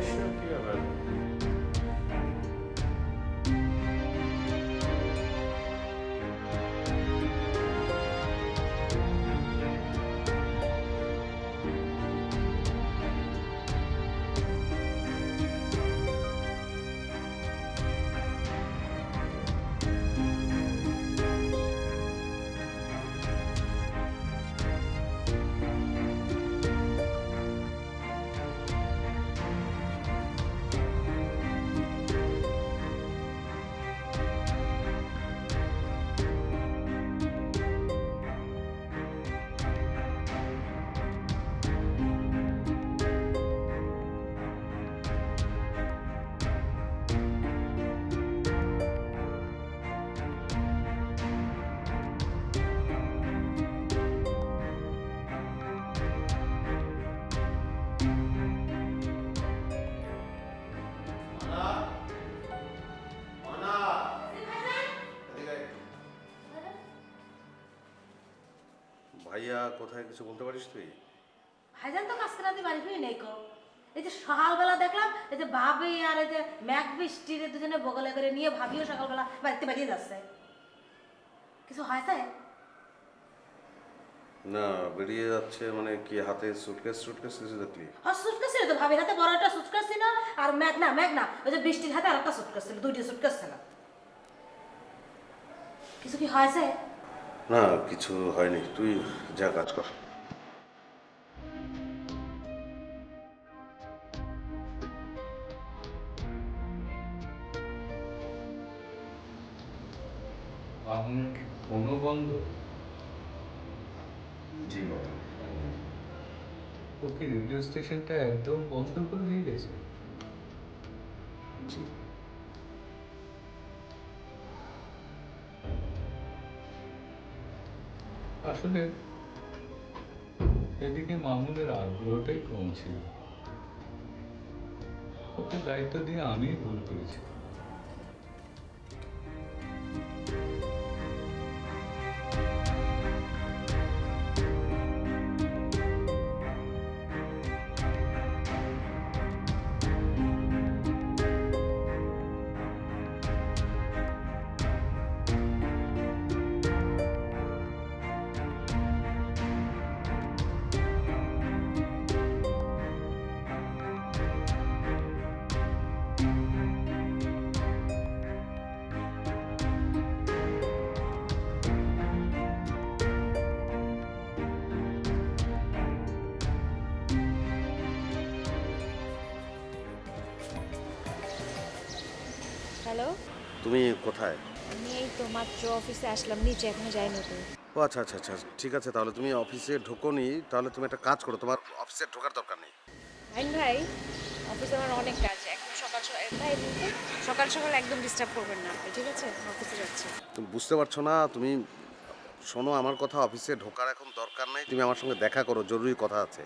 এসো, কি আবার? ভাইয়া কোথায় কিছু বলতে পারিস তুই? ভাইজান তো কাজকে রাতে বাড়ি ফিরে নেই কো। এই যে সকালবেলা দেখলাম এই যে ভাবি আর এই যে ম্যাক বৃষ্টির দুজনে বগলে করে নিয়ে ভাবিও সকালবেলা বাড়িতে বেরিয়ে যাচ্ছে। কিছু হয়েছে? না, বেরিয়ে যাচ্ছে মানে কি, হাতে সুটকেস টুটকেস কিছু দেখলি? সুটকেস ছিল তো, ভাবির হাতে বড় একটা সুটকেস ছিল, আর ম্যাগ না ওই যে বৃষ্টির হাতে আর একটা সুটকেস ছিল, দুইটি সুটকেস ছিল। কিছু কি হয়েছে? না, কিছু হয়নি, তুই যা কাজ কর। আপনার কি ফোনও বন্ধ? জি বাবা। ও কি রেডিও স্টেশনটা একদম বন্ধ করে দিয়ে গেছে? জি। আসলে এদিকে মামুনের আগ্রহটাই কম ছিল। ওকে দায়িত্ব দিয়ে আমি ভুল করেছি। হ্যালো, তুমি কোথায়? আমি এই তো মাত্র অফিসে আসলাম, নিচে এখনো যাইনি তো। ও আচ্ছা আচ্ছা আচ্ছা, ঠিক আছে, তাহলে তুমি অফিসে ঢোকোনি, তাহলে তুমি একটা কাজ করো, তোমার অফিসে ঢোকার দরকার নেই। ভাই অফিসে আমার অনেক কাজ, এখন সকাল সকাল ভাই সকাল সকাল একদম ডিস্টার্ব করবেন না আপনি, ঠিক আছে? অফিসে যাচ্ছি। তুমি বুঝতে পারছো না, তুমি শোনো আমার কথা, অফিসে ঢোকার এখন দরকার নেই, তুমি আমার সঙ্গে দেখা করো, জরুরি কথা আছে।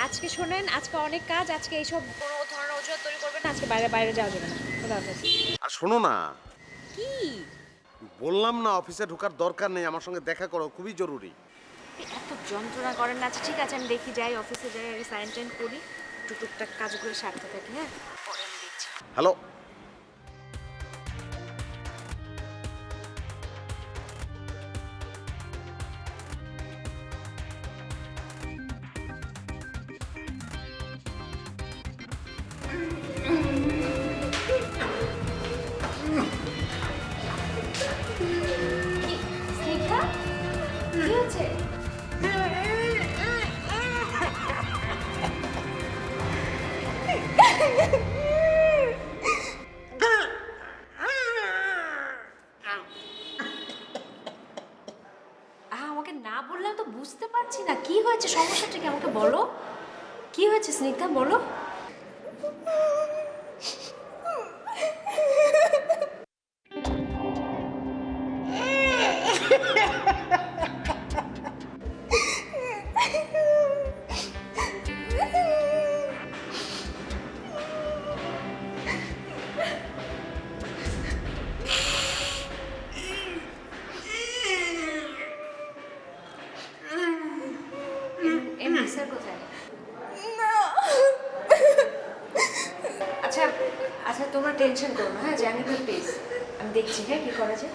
আজকে শোনেন, আজকে অনেক কাজ, আজকে এইসব কোনো ধরনের অজুহাত তৈরি করবেন না, আজকে বাইরে বাইরে যাওয়া যাবে না। খোদা হাফেজ। আর শোনো না, কি বললাম না অফিসে ঢোকার দরকার নেই, আমার সঙ্গে দেখা করো, খুবই জরুরি। এত যন্ত্রণা করেন না। আচ্ছা ঠিক আছে, আমি দেখি যাই, অফিসে যাই, আগে সাইন টাইন করি, একটু টুকটাক কাজগুলো সারতে থাকি। হ্যাঁ, পরে আমি দেখছি। হ্যালো, স্নেহা, কি হচ্ছে? আমাকে না বললে তো বুঝতে পারছি না কি হয়েছে, সমস্যাটা কি আমাকে বলো। কি হয়েছে স্নিগ্ধা, বলো। এমডি স্যার কোথায়? টেনশন করো না, হ্যাঁ জাহাঙ্গীর ভাই প্লিজ, আমি দেখছি হ্যাঁ কি করা যায়।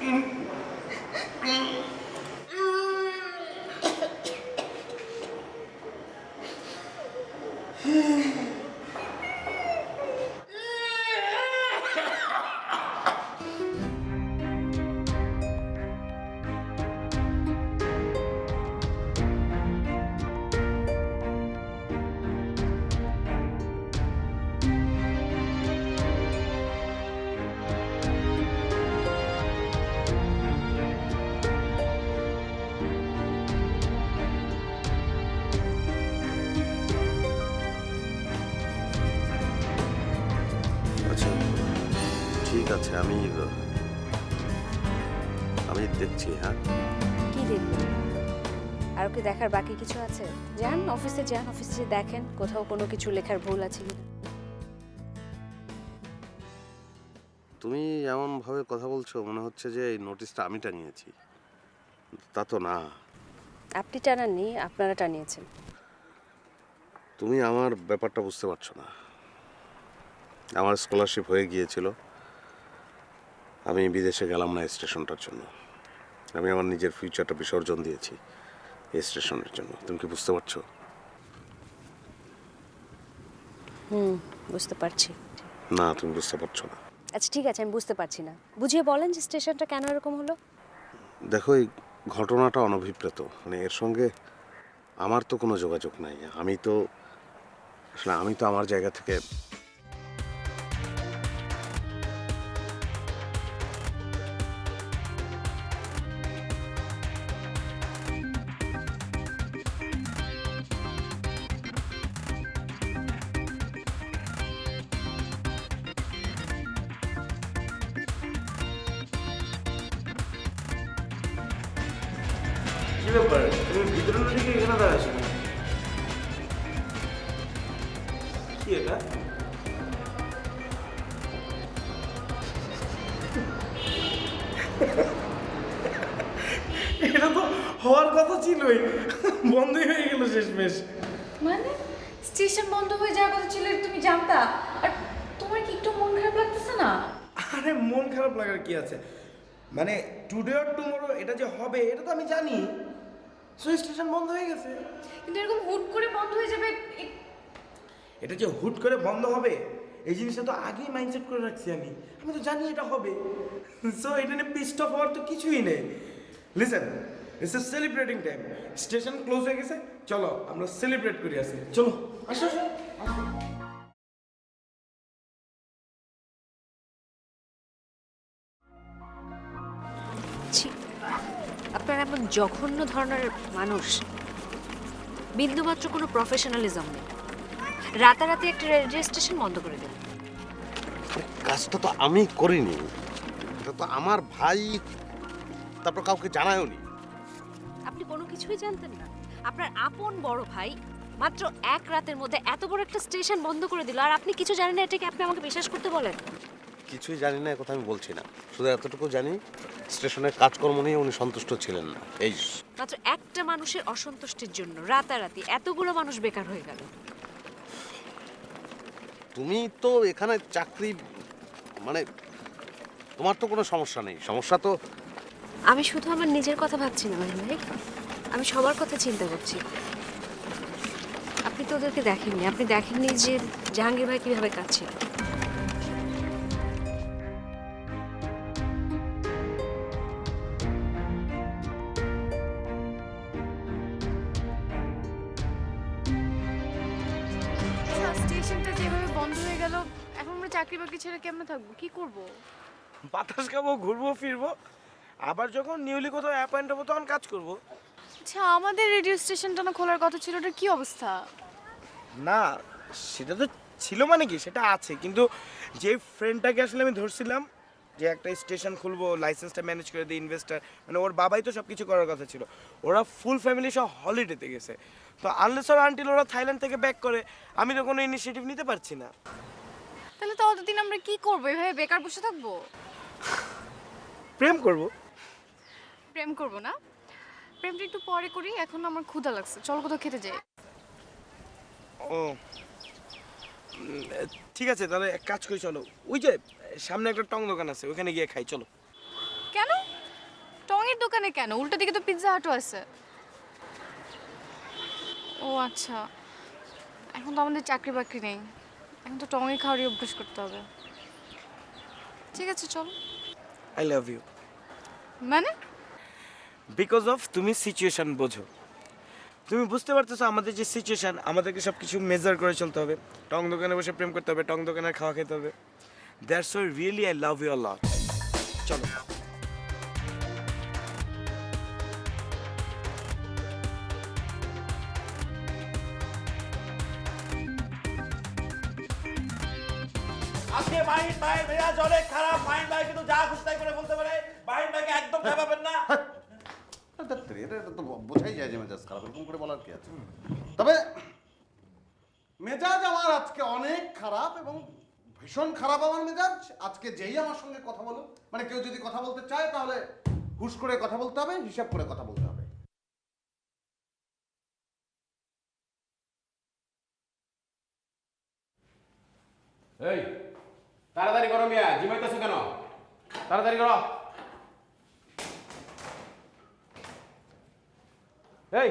আচ্ছা ঠিক আছে, আমি দেখছি। হ্যাঁ কি দেখবেন? আর কি দেখার বাকি কিছু আছে? যান অফিসে, যান অফিসে দেখেন কোথাও কোনো কিছু লেখার ভুল আছে কিনা। তুমি এমনভাবে কথা বলছো মনে হচ্ছে যে এই নোটিশটা আমি টানিয়েছি। তা তো না। আপনি টানাননি, আপনারা টানিয়েছেন। তুমি আমার ব্যাপারটা বুঝতে পারছো না। আমার স্কলারশিপ হয়ে গিয়েছিল, আমি বিদেশে গেলাম না স্টেশনটার জন্য। আমি আমার নিজের ফিউচারটা বিসর্জন দিয়েছি এই স্টেশনের জন্য। তুমি কি বুঝতে পারছো? বুঝতে পারছি। না, তুমি বুঝতে পারছো না। আচ্ছা ঠিক আছে, আমি বুঝতে পারছি না, বুঝিয়ে বলেন যে স্টেশনটা কেন এরকম হলো। দেখো, এই ঘটনাটা অনভিপ্রেত, মানে এর সঙ্গে আমার তো কোনো যোগাযোগ নাই। আমি তো আমার জায়গা থেকে কি ব্যাপার, তুমি ভিতরে না ঢুকে এখানে দাঁড়াচ্ছ না? কি এটা? এটা তো হওয়ার কথা ছিলই, বন্ধই হয়ে গেল শেষমেশ। মানে স্টেশন বন্ধ হয়ে যাওয়ার কথা ছিল, তুমি জানতা? আর তোমার কি একটু মন খারাপ লাগতেছে না? আরে মন খারাপ লাগার কি আছে, মানে টুডে অর টুমরো এটা যে হবে এটা তো আমি জানি। সো স্টেশন বন্ধ হয়ে গেছে। কিন্তু এরকম হুট করে বন্ধ হয়ে যাবে, এটা যে হুট করে বন্ধ হবে এই জিনিসটা তো আগেই মাইন্ডসেট করে রাখছি আমি তো জানি এটা হবে। সো এটা নিয়ে পিস্ট অফ হওয়ার তো কিছুই নেই। Listen, it's a celebrating time. Station close হয়ে গেছে, চলো আমরা সেলিব্রেট করি আজকে। চলো আসো আসো। আপনার এমন জঘন্য ধরনের মানুষ, বিন্দুমাত্র কোনো প্রফেশনালিজম নেই। রাতারাতি একটা রেডিও স্টেশন বন্ধ করে দিল। কাজটা তো আমি করিনি, এটা তো আমার ভাই, তারপর কাউকে জানায়ওনি। আপনি কোনো কিছুই জানতেন না? আপনার আপন বড় ভাই মাত্র এক রাতের মধ্যে এত বড় একটা স্টেশন বন্ধ করে দিল, আর আপনি কিছু জানেন না? এটাকে আপনি আমাকে বিশ্বাস করতে বলেন? কিছুই জানি না কথা আমি বলছি না, শুধু এতটুকু জানি স্টেশনের কাজকর্ম নিয়ে উনি সন্তুষ্ট ছিলেন না। এই মাত্র একটা মানুষের অসন্তুষ্টির জন্য রাতারাতি এতগুলো মানুষ বেকার হয়ে গেল। তুমি তো এখানে চাকরি, মানে তোমার তো কোনো সমস্যা নেই। সমস্যা তো আমি শুধু আমার নিজের কথা ভাবছি না ভাই, আমি সবার কথা চিন্তা করছি। আপনি তো ওদেরকে দেখেননি, আপনি দেখেননি যে জাহাঙ্গীর ভাই কিভাবে কাছে। স্টেশনটা যেভাবে বন্ধ হয়ে গেল, এখন আমরা চাকরি বাকরি ছেড়ে কেমনে থাকবো, কি করব? বাতাস খাবো, ঘুরবো ফিরবো, আবার যখন নিউলি কোথাও অ্যাপয়েন্ট হবো তখন কাজ করবো। আচ্ছা, আমাদের রেডিও স্টেশনটা না খোলার কথা ছিল, ওটার কি অবস্থা? না সেটা তো ছিল, মানে কি সেটা আছে, কিন্তু যে ফ্রেন্ডটাকে আসলে আমি ধরছিলাম যে একটা স্টেশন খুলবো, লাইসেন্সটা ম্যানেজ করে দিই, ইনভেস্টার, মানে ওর বাবাই তো সব কিছু করার কথা ছিল। ওরা ফুল ফ্যামিলি সহ হলিডেতে গেছে, তো আনলেস আর আনটিল ওরা থাইল্যান্ড থেকে ব্যাক করে আমি তো কোনো ইনিশিয়েটিভ নিতে পারছি না। তাহলে তো অতদিন আমরা কি করবো? এভাবে বেকার বসে থাকবো? প্রেম করব। প্রেম করবো না, প্রেমটা একটু পরে করি, এখন আমার ক্ষুধা লাগছে, চল কোথাও খেতে যাই। ও ঠিক আছে, তাহলে এক কাজ করি, চলো ওই যে সামনে একটা টং দোকান আছে, ওখানে গিয়ে খাই, চলো। কেন টঙের দোকানে কেন? উল্টো দিকে তো পিৎজা হাটও আছে। ও আচ্ছা, এখন তো আমাদের চাকরি বাকরি নেই, এখন তো টঙে খাওয়ারই অভ্যাস করতে হবে। ঠিক আছে চলো। I love you. মানে বিকজ অফ তুমি সিচুয়েশন বোঝো। তুমি বুঝতে পারতেছো আমাদের যে সিচুয়েশন, আমাদেরকে সব কিছু মেজার করে চলতে হবে। টং দোকানে বসে প্রেম করতে হবে, টং দোকানের খাওয়া খেতে হবে। That's why really I love you a lot. চলো। আজকে মাহিন ভাই মেজাজ অনেক খারাপ। মাহিন ভাই কিন্তু যা খুশি তাই করে বলতে পারে। মাহিন ভাইকে একদম ভাবাবেন না। এটা তো বোঝাই যায় যে মেজাজ খারাপ, এরকম করে বলার কি আছে। তবে মেজাজ আমার আজকে অনেক খারাপ এবং ভীষণ খারাপ আমার মেজাজ। আজকে যেই আমার সঙ্গে কথা বলো, মানে কেউ যদি কথা বলতে চায় তাহলে হুশ করে কথা বলতে হবে, হিসাব করে কথা বলতে হবে। এই তাড়াতাড়ি করো মিয়া, জিমাইতেছো কেন? তাড়াতাড়ি করো। এই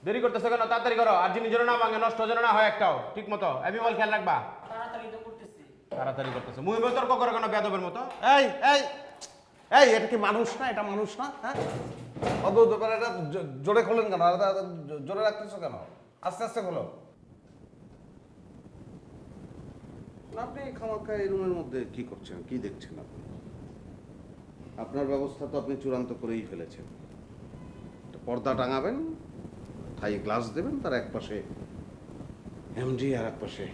দেরি করতেছো কেন? তাড়াতাড়ি করো। আর জিনিস যেন না ভাঙে, নষ্ট যেন না হয় একটাও। ঠিক মতো আমি বল খেয়াল রাখবা। তাড়াতাড়ি করতেছো। মুই তর্ক করো কেন বেয়াদবের মতো? এই এই এই এটা কি মানুষ না? এটা মানুষ না? হ্যাঁ, এটা জোরে খোলেন কেন? জোরে রাখতেছো কেন? আস্তে আস্তে খোলো। আপনি খামাখা এই রুমের মধ্যে কি করছেন, কি দেখছেন? আপনি আপনার ব্যবস্থা তো আপনি চূড়ান্ত করেই ফেলেছেন। পর্দা টাঙাবেন, থাই গ্লাস দেবেন, তার এক পাশে এমডি আর এক পাশে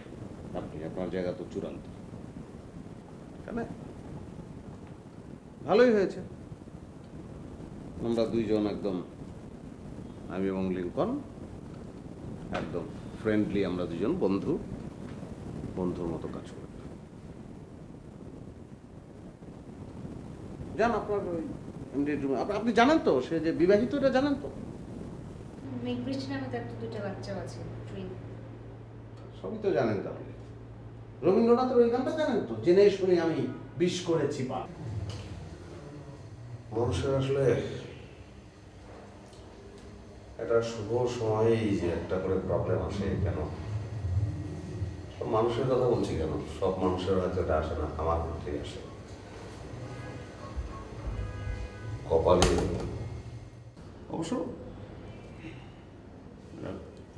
আপনি। আপনার জায়গা তো চূড়ান্ত। কেন? ভালোই হয়েছে। আমরা দুইজন একদম, আমি এবং লিঙ্কন একদম ফ্রেন্ডলি, আমরা দুজন বন্ধু, বন্ধুর মতো কাজ করব। জান আপনার ওই এমডি রুমে আপনি জানেন তো সে যে বিবাহিত, এটা জানেন তো? মেঘবৃষ্টি নামে তো একটা দুটো বাচ্চা আছে, টুইন। সবই তো জানেন। তাহলে রবীন্দ্রনাথের ওই গানটা জানেন তো? জেনে শুনে আমি বিষ করেছি পা। মানুষের আসলে একটা শুভ সময়েই যে একটা করে প্রবলেম আসে কেন? সব মানুষের কথা বলছি কেন? সব মানুষের হয়তো এটা আসে না, আমার মধ্যেই আসে। কপালে অবশ্য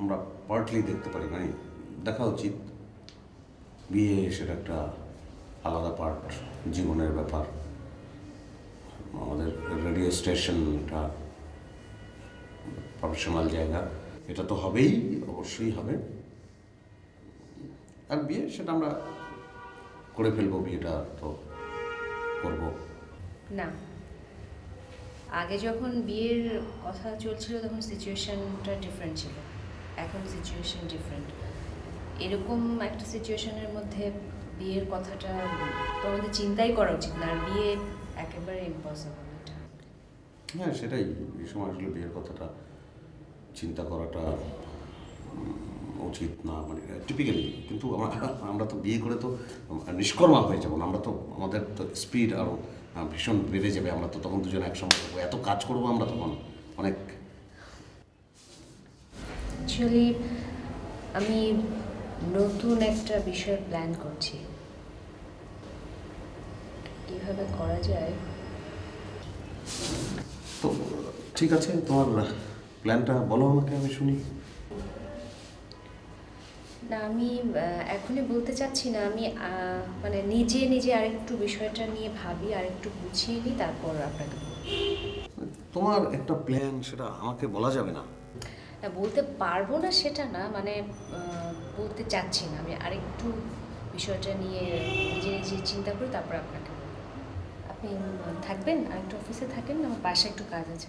আমরা পার্টলি দেখতে পারি, মানে দেখা উচিত। বিয়ে সেটা একটা আলাদা পার্ট, জীবনের ব্যাপার। আমাদের রেডিও স্টেশন একটা প্রফেশনাল জায়গা, এটা তো হবেই, অবশ্যই হবে। আর বিয়ে সেটা আমরা করে ফেলবো, বিয়েটা তো করবো না, আগে যখন বিয়ের কথা চলছিল তখন সিচুয়েশনটা ডিফারেন্ট ছিল, এখন সিচুয়েশন ডিফারেন্ট। এরকম একটা সিচুয়েশনের মধ্যে বিয়ের কথাটা তো আমাদের চিন্তাই করা উচিত না। আর বিয়ে একেবারে ইম্পসিবল এটা। হ্যাঁ, সেটাই। এই সময় আসলে বিয়ের কথাটা চিন্তা করাটা উচিত না, মানে টিপিক্যালি। কিন্তু আমরা তো বিয়ে করে তো নিষ্কর্মা হয়ে যাবো না। আমরা তো, আমাদের তো স্পিড আরও ভীষণ বেড়ে যাবে। আমরা তো তখন দুজনে একসঙ্গে করবো, এত কাজ করবো আমরা তখন অনেক। অ্যাকচুয়ালি আমি নতুন একটা বিষয় প্ল্যান করছি, কীভাবে করা যায়। তো ঠিক আছে, তোমার প্ল্যানটা বলো আমাকে, আমি শুনি। না, আমি এখনই বলতে চাচ্ছি না। আমি মানে নিজে নিজে আরেকটু বিষয়টা নিয়ে ভাবি, আরেকটু গুছিয়ে নিই, তারপর আপনাকে বলবো। তোমার একটা প্ল্যান, সেটা আমাকে বলা যাবে না? না, বলতে পারবো না সেটা না, মানে বলতে চাচ্ছি না। আমি আরেকটু বিষয়টা নিয়ে নিজে নিজে চিন্তা করি, তারপর আপনাকে বলবো। আপনি থাকবেন, আরেকটু অফিসে থাকেন, আমার বাসায় একটু কাজ আছে।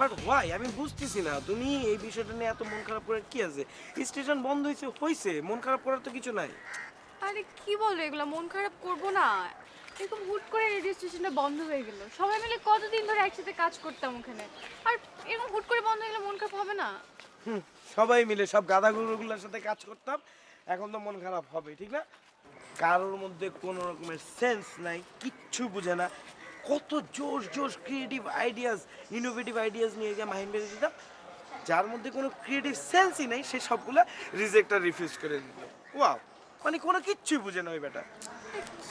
বাট ওয়াই আমি বুঝতেছি না, তুমি এই বিষয়টা নিয়ে এত মন খারাপ করে কি আছে? স্টেশন বন্ধ হয়েছে, মন খারাপ করার তো কিছু নাই। আরে কি বলো এগুলো? মন খারাপ করবো না? এরকম হুট করে রেডিও স্টেশনটা বন্ধ হয়ে গেল। সবাই মিলে কতদিন ধরে একসাথে কাজ করতাম ওখানে, আর এরকম হুট করে বন্ধ হয়ে গেলে মন খারাপ হবে না? সবাই মিলে সব গাধাগুলোগুলোর সাথে কাজ করতাম, এখন তো মন খারাপ হবে, ঠিক না? কারোর মধ্যে কোনো রকমের সেন্স নাই, কিচ্ছু বুঝে না, কত জোশ জোশ ক্রিয়েটিভ আইডিয়াস, ইনোভেটিভ আইডিয়াস নিয়ে গিয়ে মাহিন বেরিয়ে দিতাম, যার মধ্যে কোনো ক্রিয়েটিভ সেন্সই নেই, সে সবগুলো রিজেক্ট আর রিফিউজ করে দিল। ওয়াও, মানে কোনো কিচ্ছুই বুঝে না ওই বেটা।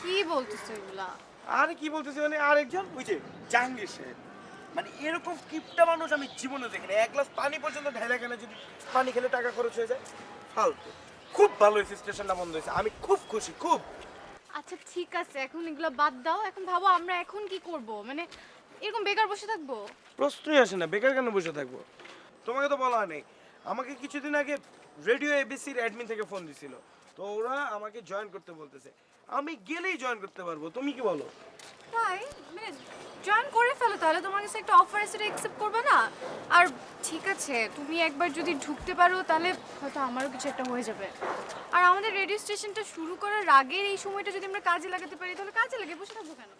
কি বলতেছো এগুলা? আরে কি বলতেছি মানে, আরেকজন বুঝে জাহাঙ্গীর সাহেব, মানে এরকম কিপটা মানুষ আমি জীবনে দেখিনি। এক গ্লাস পানি পর্যন্ত ঢেলে কেন, যদি পানি খেলে টাকা খরচ হয়ে যায়, ফালতু। খুব ভালো হয়েছে, স্টেশনটা বন্ধ হয়েছে, আমি খুব খুশি, খুব। আচ্ছা ঠিক আছে, এখন এগুলো বাদ দাও। এখন ভাবো আমরা এখন কি করব, মানে এরকম বেকার বসে থাকবো? প্রশ্নই আসে না, বেকার কেন বসে থাকবো? তোমাকে তো বলা নেই, আমাকে কিছুদিন আগে রেডিও এবিসির অ্যাডমিন থেকে ফোন দিছিল, তো ওরা আমাকে জয়েন করতে বলতেছে, আমি গেলেই জয়েন করতে পারবো। তুমি কি বলো? তাই মানে জয়েন করে ফেলো, তাহলে তোমার কাছে একটা অফার এসে অ্যাকসেপ্ট করবে না? আর ঠিক আছে, তুমি একবার যদি ঢুকতে পারো তাহলে হয়তো আমারও কিছু একটা হয়ে যাবে। আর আমাদের রেডিও স্টেশনটা শুরু করার আগের এই সময়টা যদি আমরা কাজে লাগাতে পারি, তাহলে কাজে লাগে, বসে থাকবো কেন?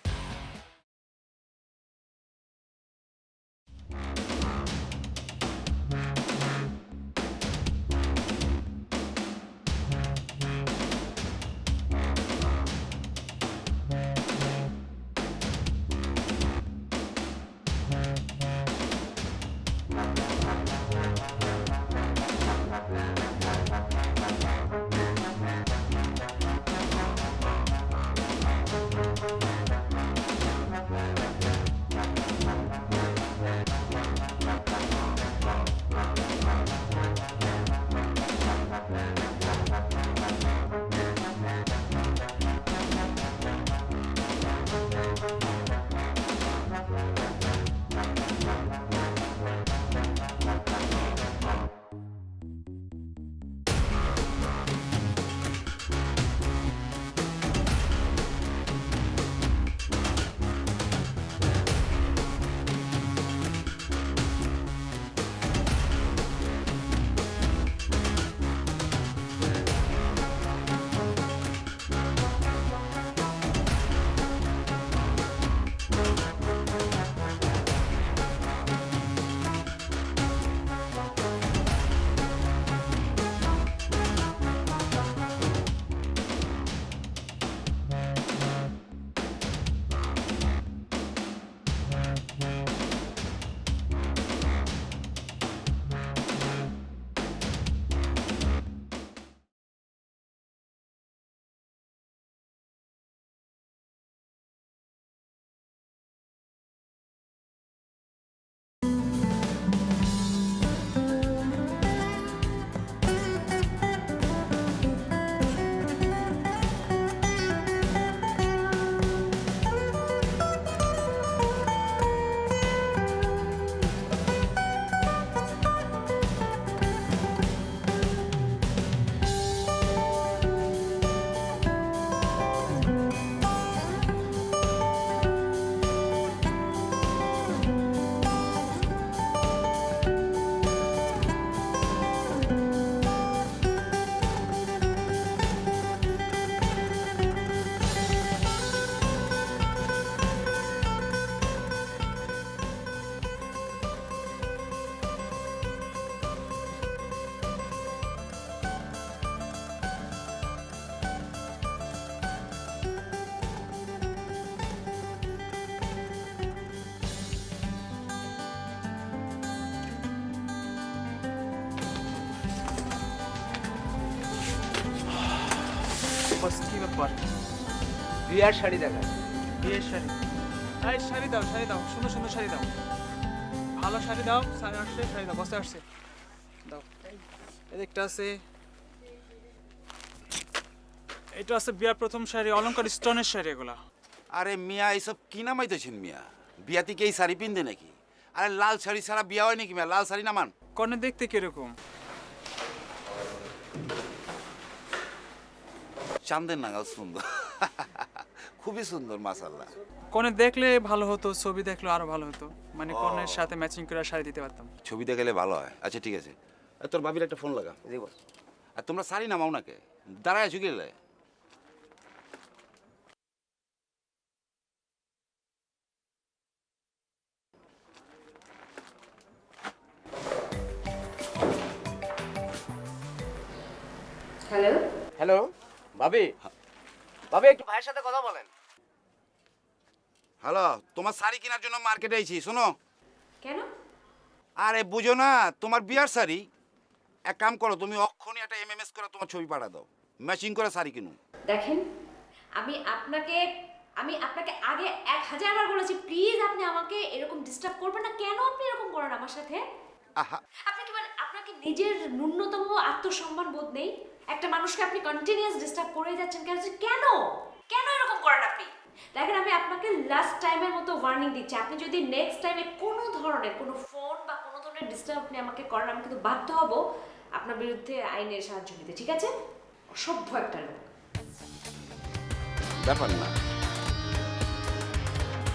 কি ব্যাপার? বিয়ার শাড়ি দেখা। বিয়ের শাড়ি? আরে শাড়ি দাও, শাড়ি দাও, সুন্দর সুন্দর শাড়ি দাও, ভালো শাড়ি দাও। শাড়ি আসছে, শাড়ি দাও, বসে আসছে, দাও। এদিকটা আছে, এটা আছে বিয়ার প্রথম শাড়ি, অলংকার স্টোনের শাড়ি এগুলা। আরে মিয়া, এইসব কি নামাইতেছেন মিয়া? বিয়াতে কি এই শাড়ি পিনতে নাকি? আরে লাল শাড়ি ছাড়া বিয়া হয় নাকি মিয়া? লাল শাড়ি নামান। কনে দেখতে কিরকম? চাঁদের নাগাল সুন্দর, খুবই সুন্দর মাশাআল্লাহ। কনে দেখলে ভালো হতো, ছবি দেখলে আরো ভালো হতো, মানে কনের সাথে ম্যাচিং করে শাড়ি দিতে পারতাম। ছবি দেখালে ভালো হয়। আচ্ছা ঠিক আছে, আর তোর ভাবির একটা ফোন লাগা। আর তোমরা শাড়ি নামাও নাকে, দাঁড়ায় আছো গেলে? হ্যালো। হ্যালো ভাবি, ভাবি একটু ভাইয়ের সাথে কথা বলেন। হ্যালো, তোমার শাড়ি কেনার জন্য মার্কেটে আইছি, শোনো। কেন? আরে বুঝো না, তোমার বিয়ার শাড়ি। এক কাম করো, তুমি অক্ষণে একটা এমএমএস করে তোমার ছবি পাঠা দাও, ম্যাচিং করে শাড়ি কিনুন। দেখেন, আমি আপনাকে আগে 1000 বার বলেছি, প্লিজ আপনি আমাকে এরকম ডিস্টার্ব করবেন না। কেন আপনি এরকম করেন আমার সাথে? আহা, আপনি কি আপনাকে নিজের ন্যূনতম আত্মসম্মান বোধ নেই? একটা মানুষকে আপনি কন্টিনিউয়াস ডিস্টার্ব করেই যাচ্ছেন কেন? কেন এরকম করেন আপনি? দেখেন, আমি আপনাকে লাস্ট টাইমের মতো ওয়ার্নিং দিচ্ছি, আপনি যদি নেক্সট টাইমে কোনো ধরনের কোনো ফোন বা কোনো ধরনের ডিস্টার্ব আপনি আমাকে করেন, আমি কিন্তু বাধ্য হব আপনার বিরুদ্ধে আইনের সাহায্য নিতে, ঠিক আছে? অসভ্য একটা লোক। ব্যাপার না,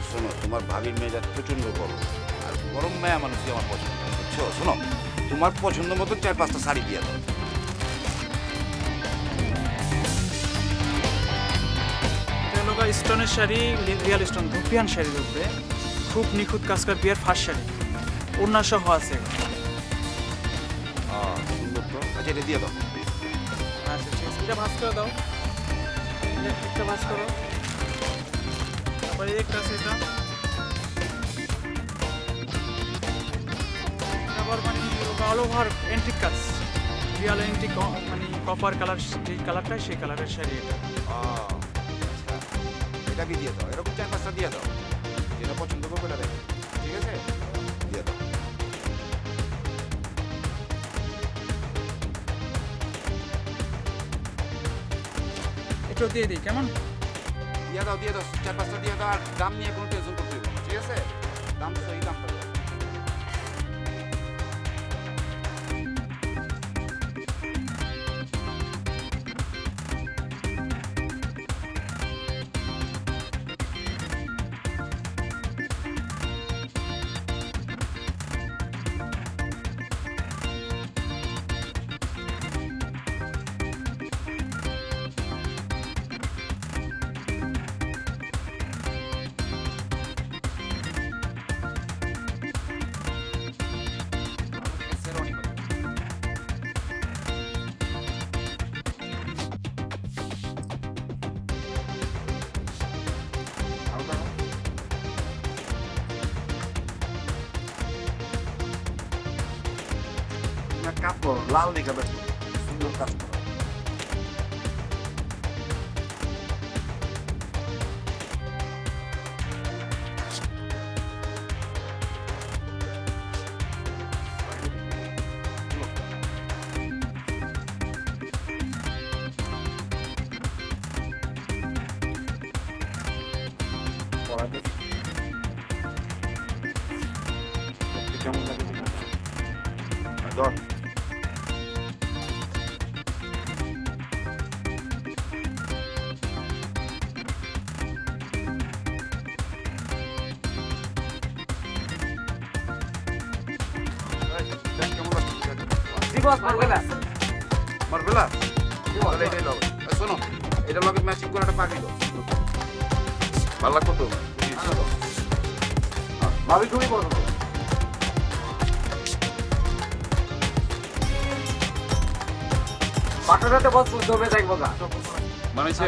শোনো, তোমার ভাবির মেয়েটা প্রচন্ড গরম, আর গরম মেয়ে মানুষই আমার পছন্দ, বুঝছো? শোনো, তোমার পছন্দ মতো 4-5টা শাড়ি দিয়ে দাও। স্টোনের শাড়ি, রিয়াল স্টোন ধুপিয়ান শাড়ি ঢুকবে, খুব নিখুঁত কাজকার বিয়ার ফার্স্ট শাড়ি, ওড়না সহ আছে। সুন্দর তো, আচ্ছা এটা দিয়ে দাও। আচ্ছা ঠিক আছে, এটা ভাঁজ করে দাও, এটা ভাঁজ করো। তারপরে একটা আছে, এটা আবার মানে অল ওভার এন্টিক কাজ, রিয়াল এন্টিক, মানে কপার কালার, যেই কালারটা সেই কালারের শাড়ি এটা। এটা দিয়ে দাও, এরকম 4-5টা দিয়ে দাও, যেটা পছন্দ করবে এটা দেখো, ঠিক আছে? দিয়ে দাও। এটাও দিয়ে দিই, কেমন? দিয়ে দাও 4-5টা দিয়ে দাও, আর দাম নিয়ে কোনো টেনশন করতে হবে না, ঠিক আছে? দাম সহি দামটা দাও। কাপড় লাল দিকে সুন্দর কাজ করো। কেমন লাগে ধর। মারবেলা এটাই দাও। শোনো, এটার লগে ম্যাচিং করে একটা পাখি দাও, ভালো লাগতো তো। ভাবি তুমি করো, পাঠাতে বস বুঝতে হবে, দেখবো গা মানেছে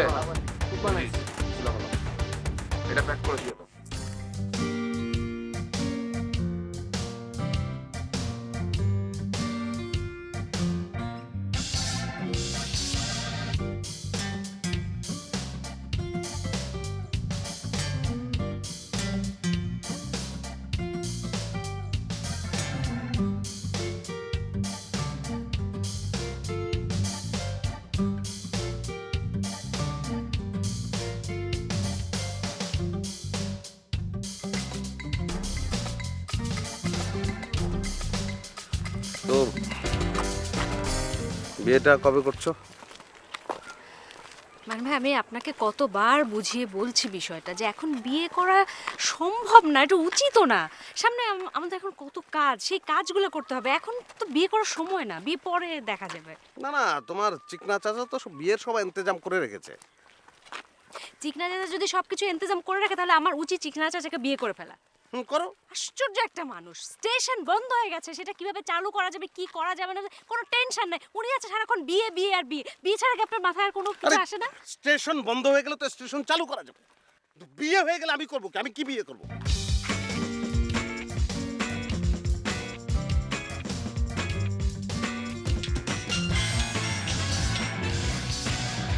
এটা প্যাক করে দিয়ে দাও। তো বিয়েটা কবে করছো? মানে ভাই, আমি আপনাকে কতবার বুঝিয়ে বলছি বিষয়টা, যে এখন বিয়ে করা সম্ভব না, এটা উচিতও না। সামনে আমাদের এখন কত কাজ, সেই কাজগুলো করতে হবে। এখন তো বিয়ে করার সময় না, বিয়ে পরে দেখা যাবে। না না, তোমার চিকনা চাচা তো বিয়ের সব ইন্তজাম করে রেখেছে। চিকনা চাচা যদি সবকিছু ইন্তজাম করে রাখে, তাহলে আমার উচিত চিকনা চাচাকে বিয়ে করে ফেলা। করো। আশ্চর্য একটা মানুষ, স্টেশন বন্ধ হয়ে গেছে, সেটা কিভাবে চালু করা যাবে কি করা যাবে না কোনো টেনশন নাই। উনি আছে সারাক্ষণ বিয়ে বিয়ে আর বিয়ে, বিয়ে ছাড়া কি আপনার মাথায় আর কোনো কিছু আসে না? স্টেশন বন্ধ হয়ে গেলে তো স্টেশন চালু করা যাবে, বিয়ে হয়ে গেলে আমি করবো কি? আমি কি বিয়ে করবো?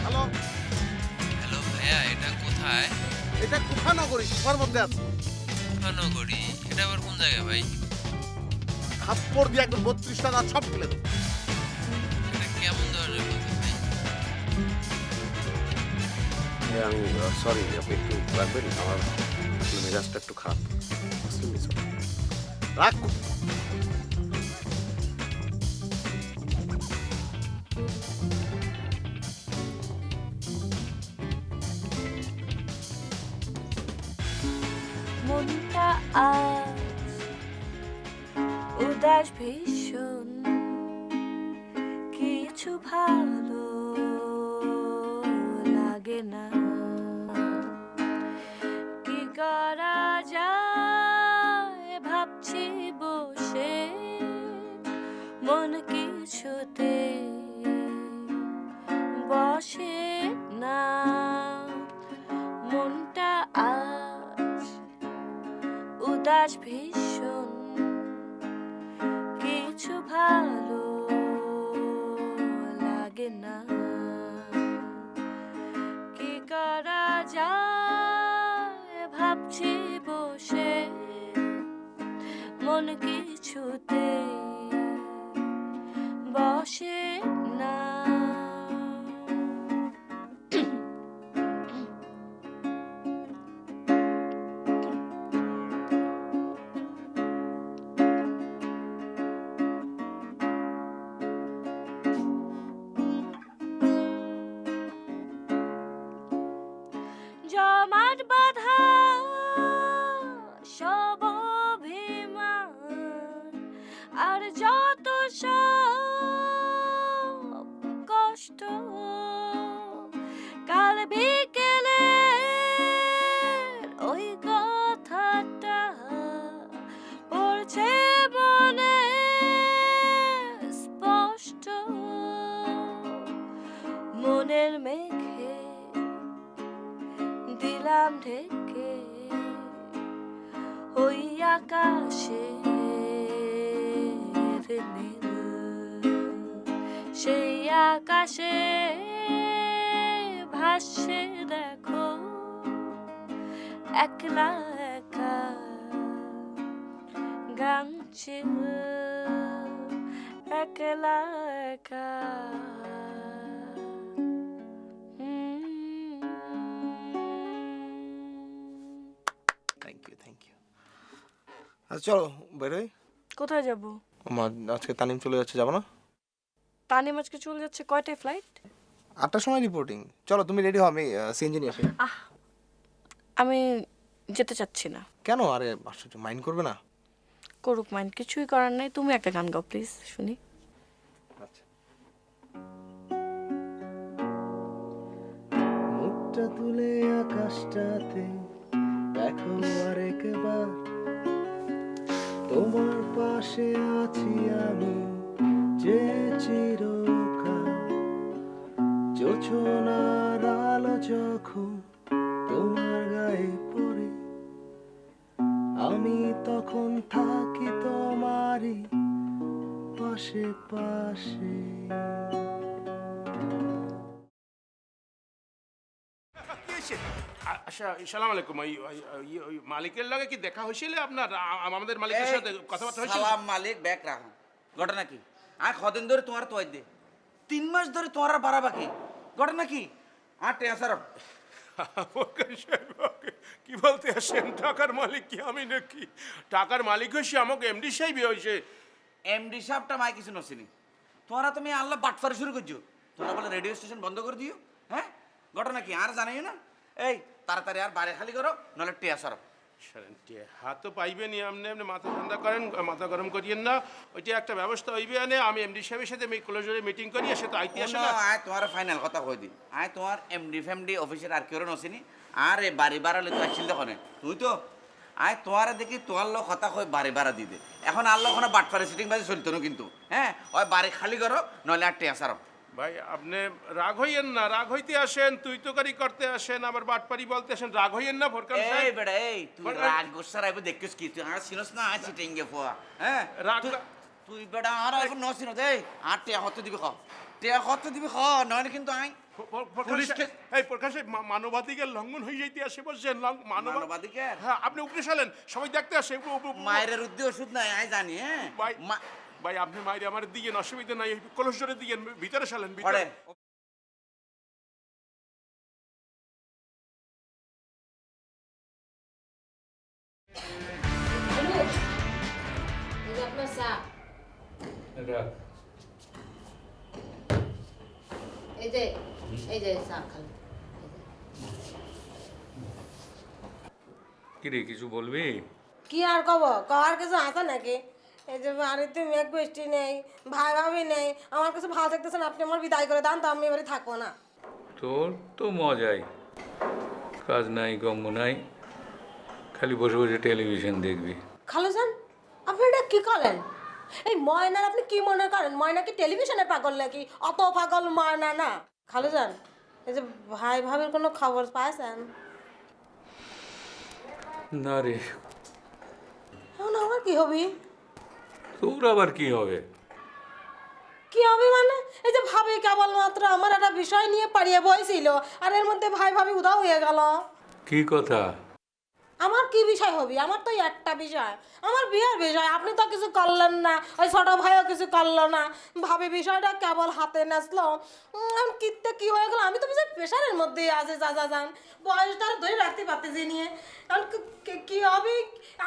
হ্যালো হ্যালো ভাইয়া, এটা কোথায়? এটা কুফানগরী, কুফার মধ্যে আছে। কুফানগরী? এটা আবার কোন জায়গা ভাই? থাপ্পড় দিয়ে একদম 32 টাকা সব ফেলে দেবো। এটা কেমন ধরনের কথা ভাই? আমি সরি, আপনি একটু রাখবেন, আমার আসলে মেজাজটা একটু খারাপ। রাখ। মনটা আজ উদাস ভীষণ, কিছু ভালো লাগে না। কি করা যায় ভাবছি বসে, মন কিছুতে বসে না। মনটা আজ উদাস ভীষণ, কিছু ভালো লাগে না। কি করা যায় ভাবছি বসে, মন কিছুতে বসে না। জমাট বাঁধা সব অভিমান আর যত সব কষ্ট, কাল বিকেলে ওই কথাটা পড়ছে মনে স্পষ্ট। মনের মেঘে দিলাম ঢেকে ওই আকাশে নীল, সেই আকাশে ভাসছে দেখো একলা একা গানছে একলা একা। Thank you, thank you. আচ্ছা চলো বেরোই। কোথায় যাব? আজকে তানিম চলে যাচ্ছে, যাবো না? তানিম আজকে চলে যাচ্ছে, কয়টায় ফ্লাইট? 8টার সময় রিপোর্টিং। চলো তুমি রেডি হও, আমি সিএনজি নিয়ে আসি। আমি যেতে চাচ্ছি না। কেন? আরে আশ্চর্য, মাইন্ড করবে না? করুক মাইন্ড, কিছুই করার নাই। তুমি একটা গান গাও প্লিজ, শুনি। মুখটা তুলে আকাশটাতে দেখো আরেকবার, তোমার পাশে আছি আমি যে চিরকাল। জোছনার আলো যখন তোমার গায়ে পড়ে, আমি তখন থাকি তোমারই পাশে পাশে। আচ্ছা, আসসালামু আলাইকুম। ওই মালিকের লগে কি দেখা হয়েছিল আপনার? আমাদের মালিকের সাথে কথাবার্তা হয়েছিল? সালাম মালিক, ব্যাগ রাখো। ঘটনা কি? আর কদিন ধরে তোমার তো দে 3 মাস ধরে তোমার আর বাড়া বাকি। ঘটনা কি? আর ট্রান্সফার কি বলতে আসেন? টাকার মালিক কি আমি নাকি? টাকার মালিক হয়েছে আমাকে এমডি সাহেব হয়েছে। এমডি সাহেবটা মাই কিছু নছিনি। তোমরা তুমি আল্লাহ বাটফার শুরু করছো। তোমরা বলে রেডিও স্টেশন বন্ধ করে দিও। হ্যাঁ, ঘটনা কি আর জানাই না? এই তাড়াতাড়ি আর বাড়ি খালি করো, নাহলে ট্রান্সফার। হাত তো পাইবেনি, আপনি এমনি মাথা ঠান্ডা করেন, মাথা গরম করিয়েন না। ওইটা একটা ব্যবস্থা হইবে। আনে আমি এমডি সাহেবের সাথে ক্লোজারে মিটিং করি, সে তো আইতে আসে না। আয় তোমার ফাইনাল কথা কই দি। আয় তোমার এমডি ফ্যামডি অফিসের আর কেউ নছিনি। আর এ বাড়ি বাড়ালে তো আসছিল তখন তুই তো। আয় তোয়ারে দেখি তোয়ার লোক হতা হয়ে বাড়ি ভাড়া দিতে এখন আর লোক বাটফারে সিটিং বাজে চলতো না কিন্তু হ্যাঁ ওই বাড়ি খালি করো নইলে আর টেয়া সারো। ভাই আপনি রাগ হইয়েন না, রাগ হইতে আসেন, তুই তোকারি করতে আসেন, আবার বাটপারি বলতে আসেন, রাগ হইয়েন না ফোরকান এই সাহেব। বেটা এই তুই রাগ গোসা রাইবে দেখিস কি তুই আর চিনস না আয় সিটিং গে ফোয়া হ্যাঁ রাগ তুই বেটা আর এখন ন চিনো দেই আর টেয়া হতে দিবি খ টেয়া হতে দিবি খ নইলে কিন্তু আই পুলিশকে এই প্রকাশ মানবাধিকার লঙ্ঘন হয়ে যাইতে আসে বলছেন মানবাধিকার হ্যাঁ আপনি উপরে চালেন সবাই দেখতে আসে মায়ের উদ্দি ওষুধ নাই আই জানি হ্যাঁ ভাই ভাই আপনি মায়ের আমার দিয়েন অসুবিধা নাই কলস জোরে দিয়েন ভিতরে চালেন ভিতরে আপনার চা এই যে চা খালি কিরে কিছু বলবি? কি আর কব কবার কিছু আছে নাকি? এই যে বাড়িতে মেঘ বৃষ্টি নেই, ভাই ভাবি নেই, আমার কিছু ভালো থাকতেছেন, আপনি আমার বিদায় করে দেন তো আমি এবারে থাকবো না। তোর তো মজাই, কাজ নাই গম্য নাই, খালি বসে বসে টেলিভিশন দেখবি। খালুজান আপনি এটা কি করেন? এই ময়নার আপনি কি মনে করেন ময়না কি টেলিভিশনের পাগল নাকি? অত পাগল ময়না না। খালুজান এই যে ভাই ভাবির কোনো খবর পাইছেন? না রে। এখন আমার কি হবি? তোর আবার কি হবে? কি হবে মানে এই যে ভাবি কেবলমাত্র আমার একটা বিষয় নিয়ে পাড়িয়ে বইছিল আর এর মধ্যে ভাই ভাবি উদাও হয়ে গেল। কি কথা? আমার কি বিষয় হবি? আমার তো একটা বিষয়, আমার বিয়ের বিষয়। আপনি তো কিছু করলেন না, ওই ছোট ভাইও কিছু করলো না, ভাবি বিষয়টা কেবল হাতে নাচলো। কিতে কি হয়ে গেল? আমি তো বুঝি প্রেশারের মধ্যেই আছে। যা যা যান বয়সটা ধরে রাখতে পারতেছি নিয়ে কি হবে?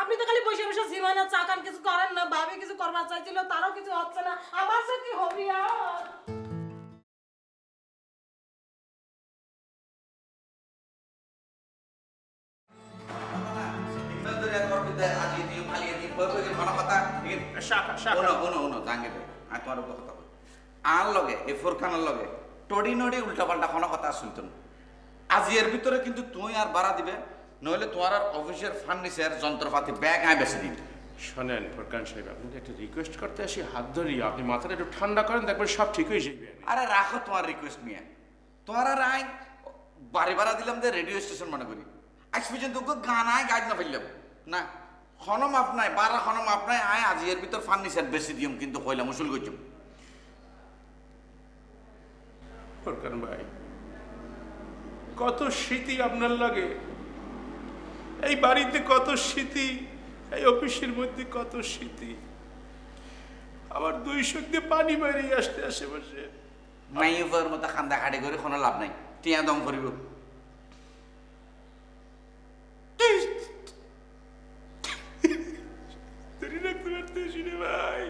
আপনি তো খালি বসে বসে জীবনে চাকান, কিছু করেন না। ভাবি কিছু করবার চাইছিল, তারও কিছু হচ্ছে না। আমার সে কি হবি আর? আর লগে এই ফোরখানের লগে টডি নডি উল্টা পাল্টা কোনো কথা শুনতো না। আজ এর ভিতরে কিন্তু তুই আর বাড়া দিবে, নইলে তোমার আর অফিসের ফার্নিচার যন্ত্রপাতি ব্যাগ আয় বেশি দিন। শোনেন ফোরকান সাহেব, আপনাকে একটা রিকোয়েস্ট করতে আসি, হাত ধরি, আপনি মাথাটা একটু ঠান্ডা করেন, দেখবেন সব ঠিক হয়ে যাবে। আরে রাখো তোমার রিকোয়েস্ট নিয়ে, তোমার আর আয় বাড়ি ভাড়া দিলাম যে রেডিও স্টেশন মনে করি। আজ পর্যন্ত গান আয় গাইড না ফেললাম না, খনম মাপ নাই, বারা খনম মাপ নাই। আয় আজ এর ভিতর ফার্নিচার বেশি দিম কিন্তু কইলাম উসুল করছুম। ফোরকান ভাই কত স্মৃতি আপনার লাগে, এই বাড়িতে কত স্মৃতি, এই অফিসের মধ্যে কত স্মৃতি, আবার দুই চোখ দিয়ে পানি বেরিয়ে আসতে আসে বসে। মাইয়ের মতো খান্দা খাড়ি করে কোনো লাভ নাই, টিয়া দম করিব। ধরে রাখতে পারতেছি রে ভাই,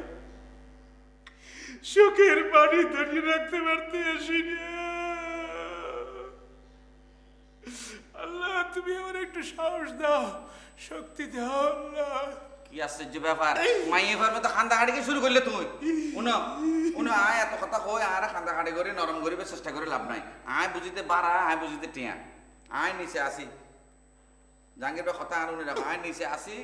চোখের পানি ধরে রাখতে পারতে আসি না। আল্লাহ তুমি আমার একটু সাহস দাও, শক্তি দাও আল্লাহ। কি আশ্চর্য ব্যাপার, মাইয়ের মতো খান্দা খাড়িকে শুরু করলে তুমি? উনো উনো আয় এত কথা কই আর খান্দা খাড়ি করে নরম করিবে চেষ্টা করে লাভ নাই। আয় বুঝিতে বাড়া, আয় বুঝিতে টিয়া। আয় নিচে আসি জাঙ্গির কথা আর উনি রাখো। আয় নিচে আসি,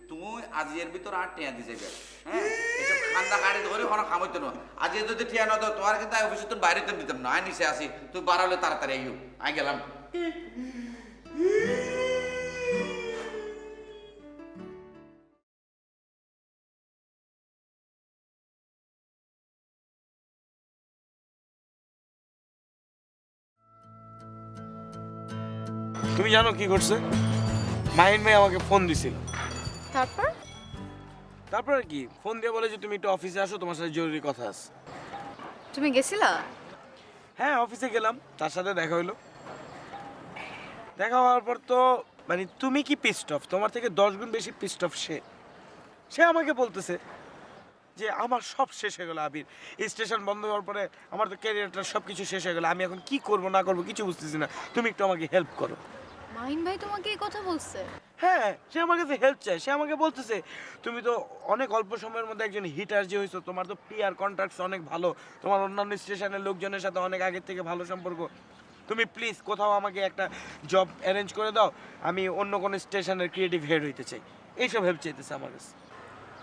তুমি আজিয়ের ভিতর আর টিয়া দিয়ে যাবে। হ্যাঁ এসব খান্দা খাড়ি ধরে কোনো খামইতো না। আজ যদি টিয়া না দাও তোমার কিন্তু অফিসে তোর বাইরে তো দিতাম না। আয় নিচে আসি, তুই বাড়ালে তাড়াতাড়ি আইও। আয় গেলাম। তুমি জানো কি করছে? মাহিন ভাই আমাকে ফোন দিছিল। তারপর? তারপর কি ফোন দিয়ে বলে যে তুমি একটু অফিসে আসো, তোমার সাথে জরুরি কথা আছে। তুমি গেছিলা? হ্যাঁ অফিসে গেলাম, তার সাথে দেখা হইলো। দেখা হওয়ার পর তো মানে তুমি কি পিস্ট অফ, তোমার থেকে 10 গুণ বেশি পিস্ট অফ সে আমাকে বলতেছে যে আমার সব শেষ হয়ে গেল আবির, এই স্টেশন বন্ধ হওয়ার পরে আমার তো ক্যারিয়ারটা সব কিছু শেষ হয়ে গেল, আমি এখন কি করব না করব কিছু বুঝতেছি না, তুমি একটু আমাকে হেল্প করো। মাহিন ভাই তোমাকে এই কথা বলছে? হ্যাঁ সে আমার কাছে হেল্প চায়, সে আমাকে বলতেছে তুমি তো অনেক অল্প সময়ের মধ্যে একজন হিটার যে হয়েছো, তোমার তো পিআর কন্ট্রাক্টস অনেক ভালো, তোমার অন্যান্য স্টেশনের লোকজনের সাথে অনেক আগের থেকে ভালো সম্পর্ক, তুমি প্লিজ কোথাও আমাকে একটা জব অ্যারেঞ্জ করে দাও, আমি অন্য কোনো স্টেশনের ক্রিয়েটিভ হেড হইতে চাই। এইসব হেল্প চাইতেছে আমার কাছে।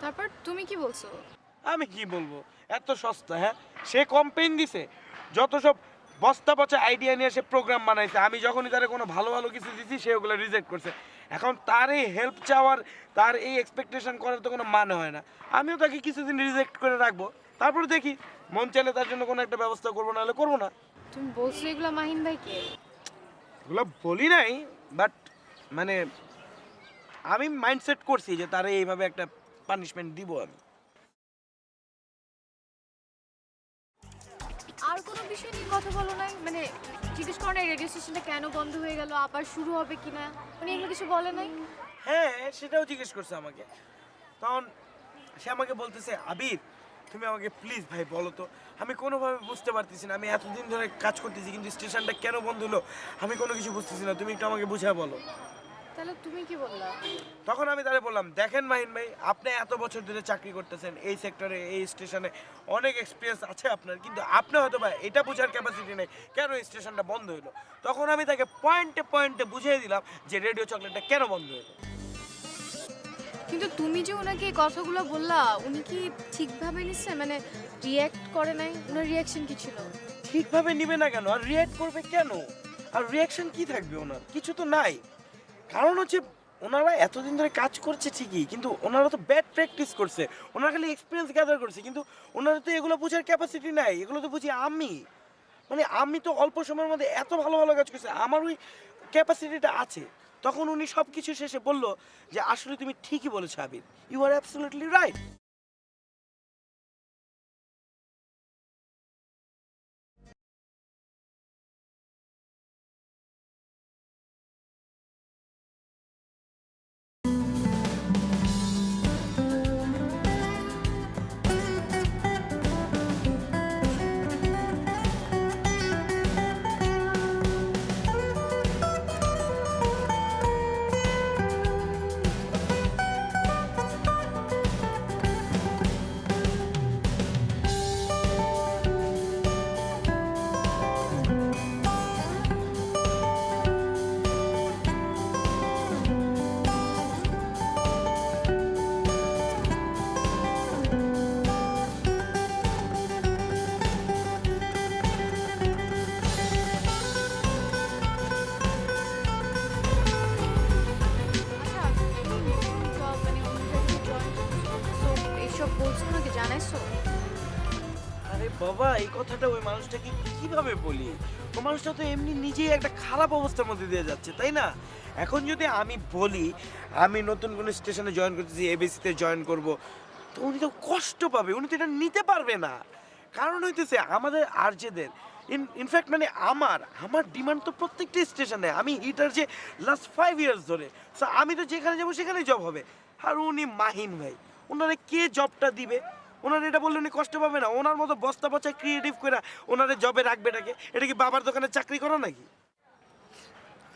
তারপর তুমি কি বলছো? আমি কি বলবো, এত সস্তা? হ্যাঁ, সে কমপ্লেন দিছে, যত সব বস্তা পচা আইডিয়া নিয়ে সে প্রোগ্রাম বানাইছে। আমি যখনই তারে কোনো ভালো ভালো কিছু দিছি সে ওগুলো রিজেক্ট করছে। এখন তার এই হেল্প চাওয়ার, তার এই এক্সপেকটেশন করার তো কোনো মানে হয় না। আমিও তাকে কিছুদিন রিজেক্ট করে রাখবো, তারপর দেখি মন চাইলে তার জন্য কোনো একটা ব্যবস্থা করবো, নাহলে করবো না। তুমি বলছো এগুলো মাহিন ভাইকে? এগুলো বলি নাই, বাট মানে আমি মাইন্ডসেট করছি যে তারে এইভাবে একটা পানিশমেন্ট দিব আমি। আর কোনো বিষয় নিয়ে কথা বলো নাই? মানে জিজ্ঞেস করো না রেডিও স্টেশনটা কেন বন্ধ হয়ে গেল, আবার শুরু হবে কিনা, মানে এগুলো কিছু বলে নাই? হ্যাঁ, সেটাও জিজ্ঞেস করছে আমাকে। তখন সে আমাকে বলতেছে, আবির তুমি আমাকে প্লিজ ভাই বলো তো, আমি কোনোভাবে বুঝতে পারতেছি না, আমি এতদিন ধরে কাজ করতেছি কিন্তু স্টেশনটা কেন বন্ধ হলো আমি কোনো কিছু বুঝতেছি না, তুমি একটু আমাকে বুঝিয়ে বলো। তাহলে তুমি কি বললা? তখন আমি তাহলে বললাম, দেখেন মাহিন ভাই, আপনি এত বছর ধরে চাকরি করতেছেন এই সেক্টরে, এই স্টেশনে অনেক এক্সপিরিয়েন্স আছে আপনার, কিন্তু আপনি হয়তো বা এটা বোঝার ক্যাপাসিটি নেই কেন এই স্টেশনটা বন্ধ হলো। তখন আমি তাকে পয়েন্টে পয়েন্টে বুঝিয়ে দিলাম যে রেডিও চকলেটটা কেন বন্ধ হলো। কিন্তু তুমি যে ওনাকে এই কথাগুলো বললা, উনি কি ঠিকভাবে নিচ্ছে? মানে রিয়্যাক্ট করে নাই? ওনার রিয়াকশন কি ছিল? ঠিকভাবে নিবে না কেন, আর রিয়্যাক্ট করবে কেন? আর রিয়াকশন কি থাকবে ওনার? কিছু তো নাই। কারণ হচ্ছে ওনারা এতদিন ধরে কাজ করছে ঠিকই, কিন্তু ওনারা তো ব্যাড প্র্যাকটিস করছে, ওনারা খালি এক্সপিরিয়েন্স গ্যাদার করছে, কিন্তু ওনারা তো এগুলো বোঝার ক্যাপাসিটি নাই। এগুলো তো বুঝি আমি, মানে আমি তো অল্প সময়ের মধ্যে এত ভালো ভালো কাজ করছি, আমার ওই ক্যাপাসিটিটা আছে। তখন উনি সব কিছু শেষে বলল যে আসলে তুমি ঠিকই বলেছো আবির, ইউ আর অ্যাবসলিউটলি রাইট। এইসব বলছো নাকি, জানাইছো? আরে বাবা, এই কথাটা ওই মানুষটাকে কিভাবে বলি? ওই মানুষটা তো এমনি নিজেই একটা খারাপ অবস্থার মধ্যে দিয়ে যাচ্ছে, তাই না? এখন যদি আমি বলি আমি নতুন কোনো স্টেশনে জয়েন করতেছি, এবিসিতে জয়েন করব, তো উনি তো কষ্ট পাবে, উনি তো এটা নিতে পারবে না। কারণ হইতেছে আমাদের আরজেদের ইনফ্যাক্ট মানে আমার ডিমান্ড তো প্রত্যেকটা স্টেশনে, আমি হিটার যে লাস্ট 5 ইয়ার্স ধরে, সো আমি তো যেখানে যাবো সেখানেই জব হবে। আর উনি মাহিন ভাই, ওনারে কে জবটা দিবে? ওনার এটা বললে উনি কষ্ট পাবে না? ওনার মতো বস্তা পচা ক্রিয়েটিভ করে ওনারে জবে রাখবে নাকি? এটা কি বাবার দোকানে চাকরি করো নাকি?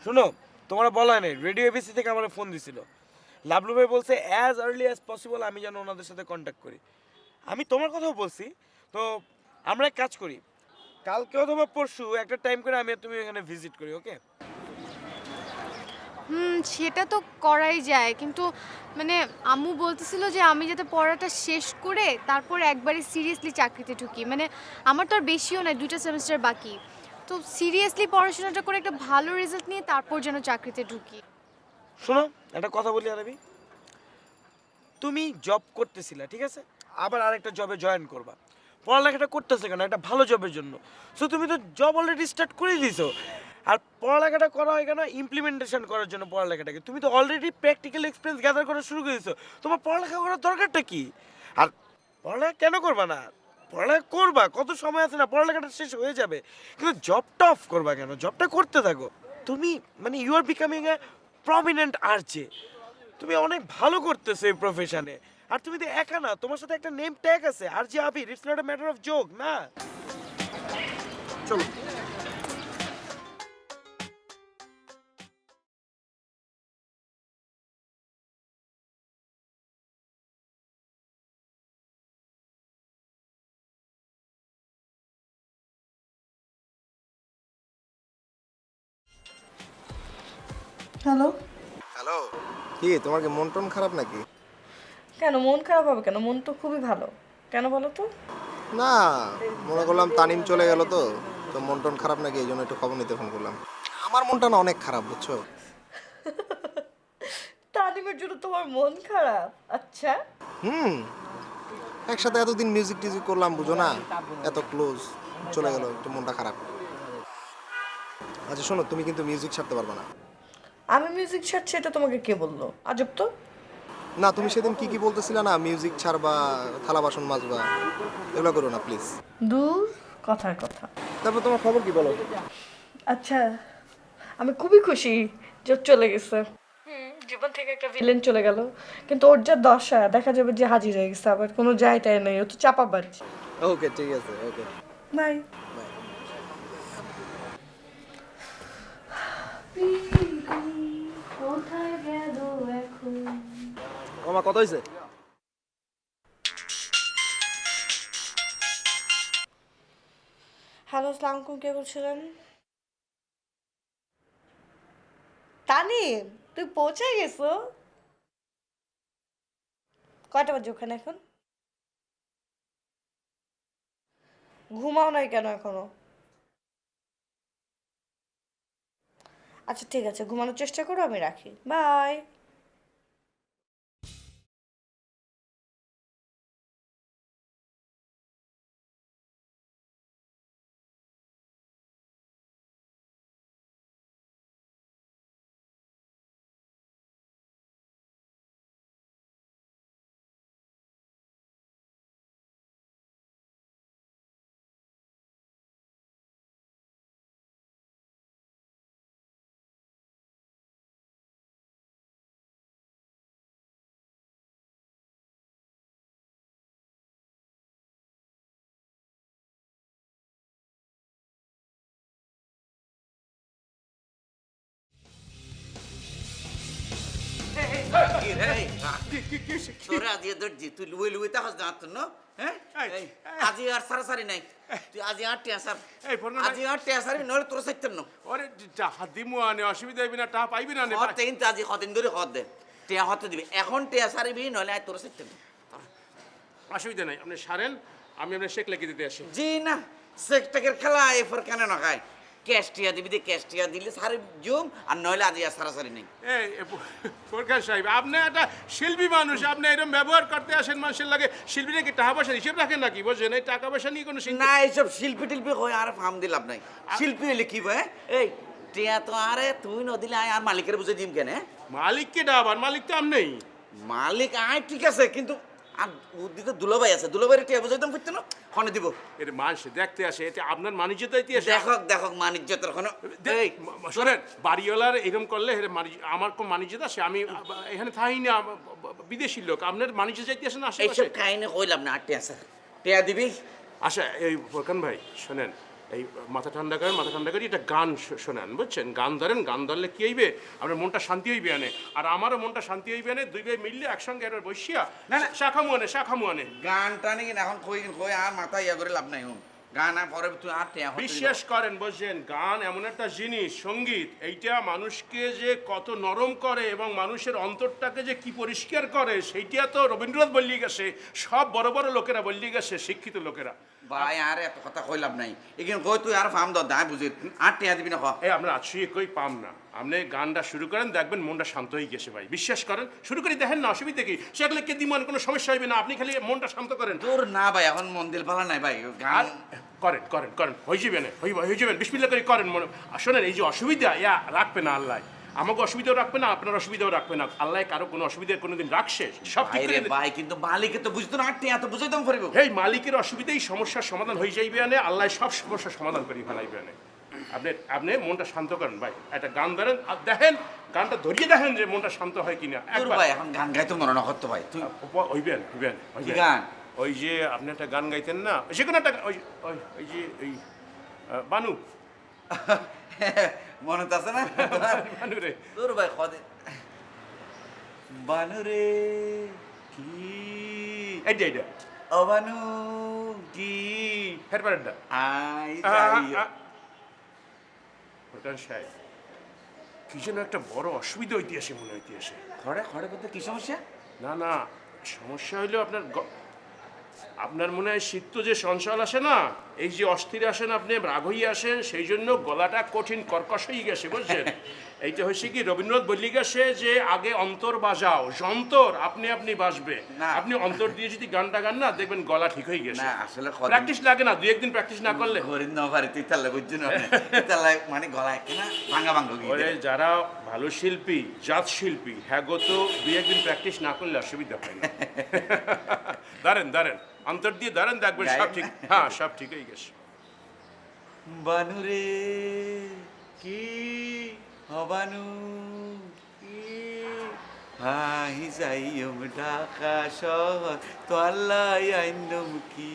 শোনো, তোমরা বলা নেই, রেডিও এবিসি থেকে আমার ফোন দিছিল, লাবলু ভাই বলছে অ্যাজ আর্লি অ্যাজ পসিবল আমি যেন ওনাদের সাথে কন্ট্যাক্ট করি। আমি তোমার কথাও বলছি, তো আমরা এক কাজ করি, কালকে অথবা পরশু একটা টাইম করে আমি আর তুমি এখানে ভিজিট করি, ওকে? সেটা তো করাই যায়, কিন্তু মানে আম্মু বলতেছিল যে আমি যাতে পড়াটা শেষ করে তারপর একবারে সিরিয়াসলি চাকরিতে ঢুকি। মানে আমার তো আর বেশিও না, 2টা সেমিস্টার বাকি, তো সিরিয়াসলি পড়াশোনাটা করে একটা ভালো রেজাল্ট নিয়ে তারপর যেন চাকরিতে ঢুকি। শোনো, একটা কথা বলি আরবি, তুমি জব করতেছিলা, ঠিক আছে, আবার আরেকটা জবে জয়েন করবা, পড়ালেখাটা করতেছে কেন? একটা ভালো জবের জন্য। সো তুমি তো জব অলরেডি স্টার্ট করে দিয়েছো, আর পড়ালেখাটা করা হয় কেন? ইমপ্লিমেন্টেশন করার জন্য পড়ালেখাটাকে। তুমি তো অলরেডি প্র্যাকটিক্যাল এক্সপিরিয়েন্স গ্যাদার করা শুরু করে দিয়েছো, তোমার পড়ালেখা করার দরকারটা কি? আর পড়ালেখা কেন করবা না? পড়ালেখা করবা, কত সময় আছে না, পড়ালেখাটা শেষ হয়ে যাবে, কিন্তু জবটা অফ করবা কেন? জবটা করতে থাকো। তুমি মানে you are becoming a prominent RJ, তুমি অনেক ভালো করতেছো এই প্রফেশনে। আর তুমি তো একা না, তোমার সাথে একটা নেম ট্যাগ আছে, RJ Abir. It's not a matter of joke, না? চলো। হ্যালো। হ্যালো, কি তোমার কি মন টন খারাপ নাকি? কেন মন খারাপ হবে কেন? মন তো খুবই ভালো। কেন বলো তো? না, মনে করলাম তানিম চলে গেল তো তো মন টন খারাপ নাকি, এই জন্য একটু খবর নিতে ফোন করলাম। আমার মনটা না অনেক খারাপ, বুঝছো? তানিমের জন্য তোমার মন খারাপ? আচ্ছা। একসাথে এতদিন মিউজিক টিউজিক করলাম, বুঝো না, এত ক্লোজ, চলে গেল, একটু মনটা খারাপ। আচ্ছা শোনো, তুমি কিন্তু মিউজিক ছাড়তে পারবে না। আমি মিউজিক ছাড়ছি এটা তোমাকে কে বললো? আজব তো। না, তুমি সেদিন কি কি বলতেছিলে না, মিউজিক ছাড়বা, থালা বাসন মাজবা, এগুলো করো না প্লিজ। দূর, কথার কথা। তারপর তোমার খবর কি বলো? আচ্ছা, আমি খুবই খুশি যে ও চলে গেছে। জীবন থেকে একটা ভিলেন চলে গেল, কিন্তু ওর যা দশা, দেখা যাবে যে হাজির হয়ে গেছে, আবার কোনো যায়টাই নেই, ও তো চাপাবাজ। ওকে, ঠিক আছে, ওকে, বাই। কোথায় গেল এখন? মামা কত হয়েছে? হ্যালো, আসসালামু আলাইকুম, কে বলছিলেন? তানিম, তুই পৌঁছে গেছো? কয়টা বাজে ওখানে এখন? ঘুমাও নাই কেন এখনো? আচ্ছা ঠিক আছে, ঘুমানোর চেষ্টা করো, আমি রাখি, বাই। তোরা আজিয়ে দর্জি তুই লুয়ে লুয়ে তাহস না তুই না হ্যাঁ আজি আর সারাসারি নাই তুই আজি আর টেসার আজি আর টেসারি নলে তোর সাইতেন না ওরে হাদিমু আনে অসুবিধা হইবে না, টাকা পাইবি না নে হত কিন্তু আজি হদিন ধরে হত দে টেয়া হতে দিবি এখন টেসারিবি নলে তোর সাইতেন না। অসুবিধা নাই, আপনি সারেন, আমি আপনার শেখ লেগে দিতে আসি। জি না, শেখটাকের খেলা এরপর কেন না খায়? ক্যাশ টিয়া দিবি, দিয়ে ক্যাশ টিয়া দিলে সারি জুম, আর নইলে আজি আর সারাসারি নেই। এই প্রকাশ সাহেব, আপনি একটা শিল্পী মানুষ, আপনি এরকম ব্যবহার করতে আসেন মানুষের লাগে। শিল্পী নাকি টাকা পয়সা হিসেব রাখেন নাকি, বুঝছেন? এই টাকা পয়সা নিয়ে কোনো না, এইসব শিল্পী টিল্পি হয়ে আর ফার্ম দিলাম নাই। শিল্পী হইলে কি ভাই? এই টিয়া তো আরে তুই নদিলে আয় আর মালিকের বুঝে দিম কেন? মালিককে ডাবার, মালিক তো আমি নেই। মালিক আয় ঠিক আছে, কিন্তু আর উদ্দিত দুলাভাই আছে, দুলাভাইয়ের টিয়া বুঝাইতাম করতে না খনে দিব। এটা মানুষ দেখতে আসে, এটা আপনার মানিজ্যতা ইতিহাস। দেখক দেখক মানিজ্যতার খনে। শোনেন, বাড়িওয়ালার এরকম করলে আমার কোন মানিজ্যতা আছে? আমি এখানে থাই না, বিদেশি লোক, আপনার বাণিজ্য যাইতে আসেন আসে। এইসব কাহিনী কইলাম না, আর টিয়া টিয়া দিবি। আচ্ছা এই ফোরকান ভাই শোনেন, এই মাথা ঠান্ডা করেন, মাথা ঠান্ডা করে এটা গান শোনেন, বুঝছেন? গান ধরেন, গান ধরলে কি হইবে, আপনার মনটা শান্তি হইবে আনে, আর আমারও মনটা শান্তি হইবে আনে। দুই ভাই মিললে একসঙ্গে একবার বসিয়া না না শাখামু আনে, শাখামু আনে। গান টানি কিনা এখন কই আর মাথা ইয়া করে লাভ নাই। গান আর পরে তুই আর টিয়া বিশ্বাস করেন, বুঝছেন, গান এমন একটা জিনিস, সঙ্গীত, এইটা মানুষকে যে কত নরম করে এবং মানুষের অন্তরটাকে যে কি পরিষ্কার করে, সেইটা তো রবীন্দ্রনাথ বললি গেছে, সব বড় বড় লোকেরা বললি গেছে, শিক্ষিত লোকেরা। ভাই আর এত কথা কইলাম নাই, এখানে কই তুই আর ফার্ম দাও দায় বুঝি আর টিয়া দিবি না। এই আমরা আছি কই পাম না, আপনি গানটা শুরু করেন, দেখবেন মনটা শান্ত হয়ে গেছে। ভাই বিশ্বাস করেন, শুরু করে দেখেন না, অসুবিধা কি? সেগুলো কে দিমান, কোনো সমস্যা হইবে না, আপনি খালি মনটা শান্ত করেন। তোর না ভাই, এখন মন দিল ভালো নাই ভাই। গান করেন করেন করেন, হয়ে যাবে না, হয়ে যাবেন, বিসমিল্লাহ করে করেন। শোনেন, এই যে অসুবিধা, ইয়া রাখবে না আল্লাহ, আমাকে অসুবিধাও রাখবে না, আপনার অসুবিধাও রাখবে না। আল্লাহ কারো কোনো অসুবিধা কোনোদিন রাখছে? সব ঠিক করে ভাই, কিন্তু মালিকে তো বুঝতো না, আটটি এত বুঝাইতাম পারিব। এই মালিকের অসুবিধাই সমস্যার সমাধান হয়ে যাইবে আনে, আল্লাহ সব সমস্যার সমাধান করে ফেলাইবে আনে। আপনি মনটা শান্ত করেন ভাই, একটা গান ধরেন আর দেখেন, গানটা ধরিয়ে দেখেন যে মনটা শান্ত হয় কিনা। ভাই এখন গান গাইতে মনে না করতো ভাই, তুই হইবেন হইবেন গান। ওই যে আপনি একটা গান গাইতেন না, যে কোনো একটা, ওই যে এই বানু, মনে তো আছে না বানু রে, তোর ভাই খদে বানু রে কি এইটা ও বানু কি হেরপারটা আই প্রধান সাহেব, কি যেন একটা বড় অসুবিধা হইতেছে মনে হইতেছে। খড়ে খড়ে বলতে কি সমস্যা? না না, সমস্যা হইলো আপনার মনে হয় শীত যে সঞ্চাল আসে না, এই যে অস্থির আসেন আপনি, রাগ হয়ে আসেন, সেই জন্য গলাটা কঠিন কর্কশ হয়ে গেছে, বুঝছেন? এইটা হয়েছে কি, রবীন্দ্রনাথ বলি গেছে যে আগে অন্তর বাজাও, যন্তর আপনি আপনি বাজবে। আপনি অন্তর দিয়ে যদি গানটা গান না, দেখবেন গলা ঠিক হয়ে গেছে। না আসলে প্র্যাকটিস লাগে না, 2-1 দিন প্র্যাকটিস না করলে। হরিণ নভারে তুই তাহলে বুঝছো না, তাহলে মানে গলা একটা না ভাঙা ভাঙা ওরে যারা ভালো শিল্পী, জাত শিল্পী, হ্যাঁ গো তো 2-1 দিন প্র্যাকটিস না করলে অসুবিধা হয় না। দাঁড়েন দাঁড়েন, অন্তর দিয়ে দাঁড়েন, দেখবেন সব ঠিক। হ্যাঁ সব ঠিক হয়ে গেছে। বানুরে কি হবানু কি হাই যাইম ঢাকা শহর তো আল্লাহ আইন্দম কি।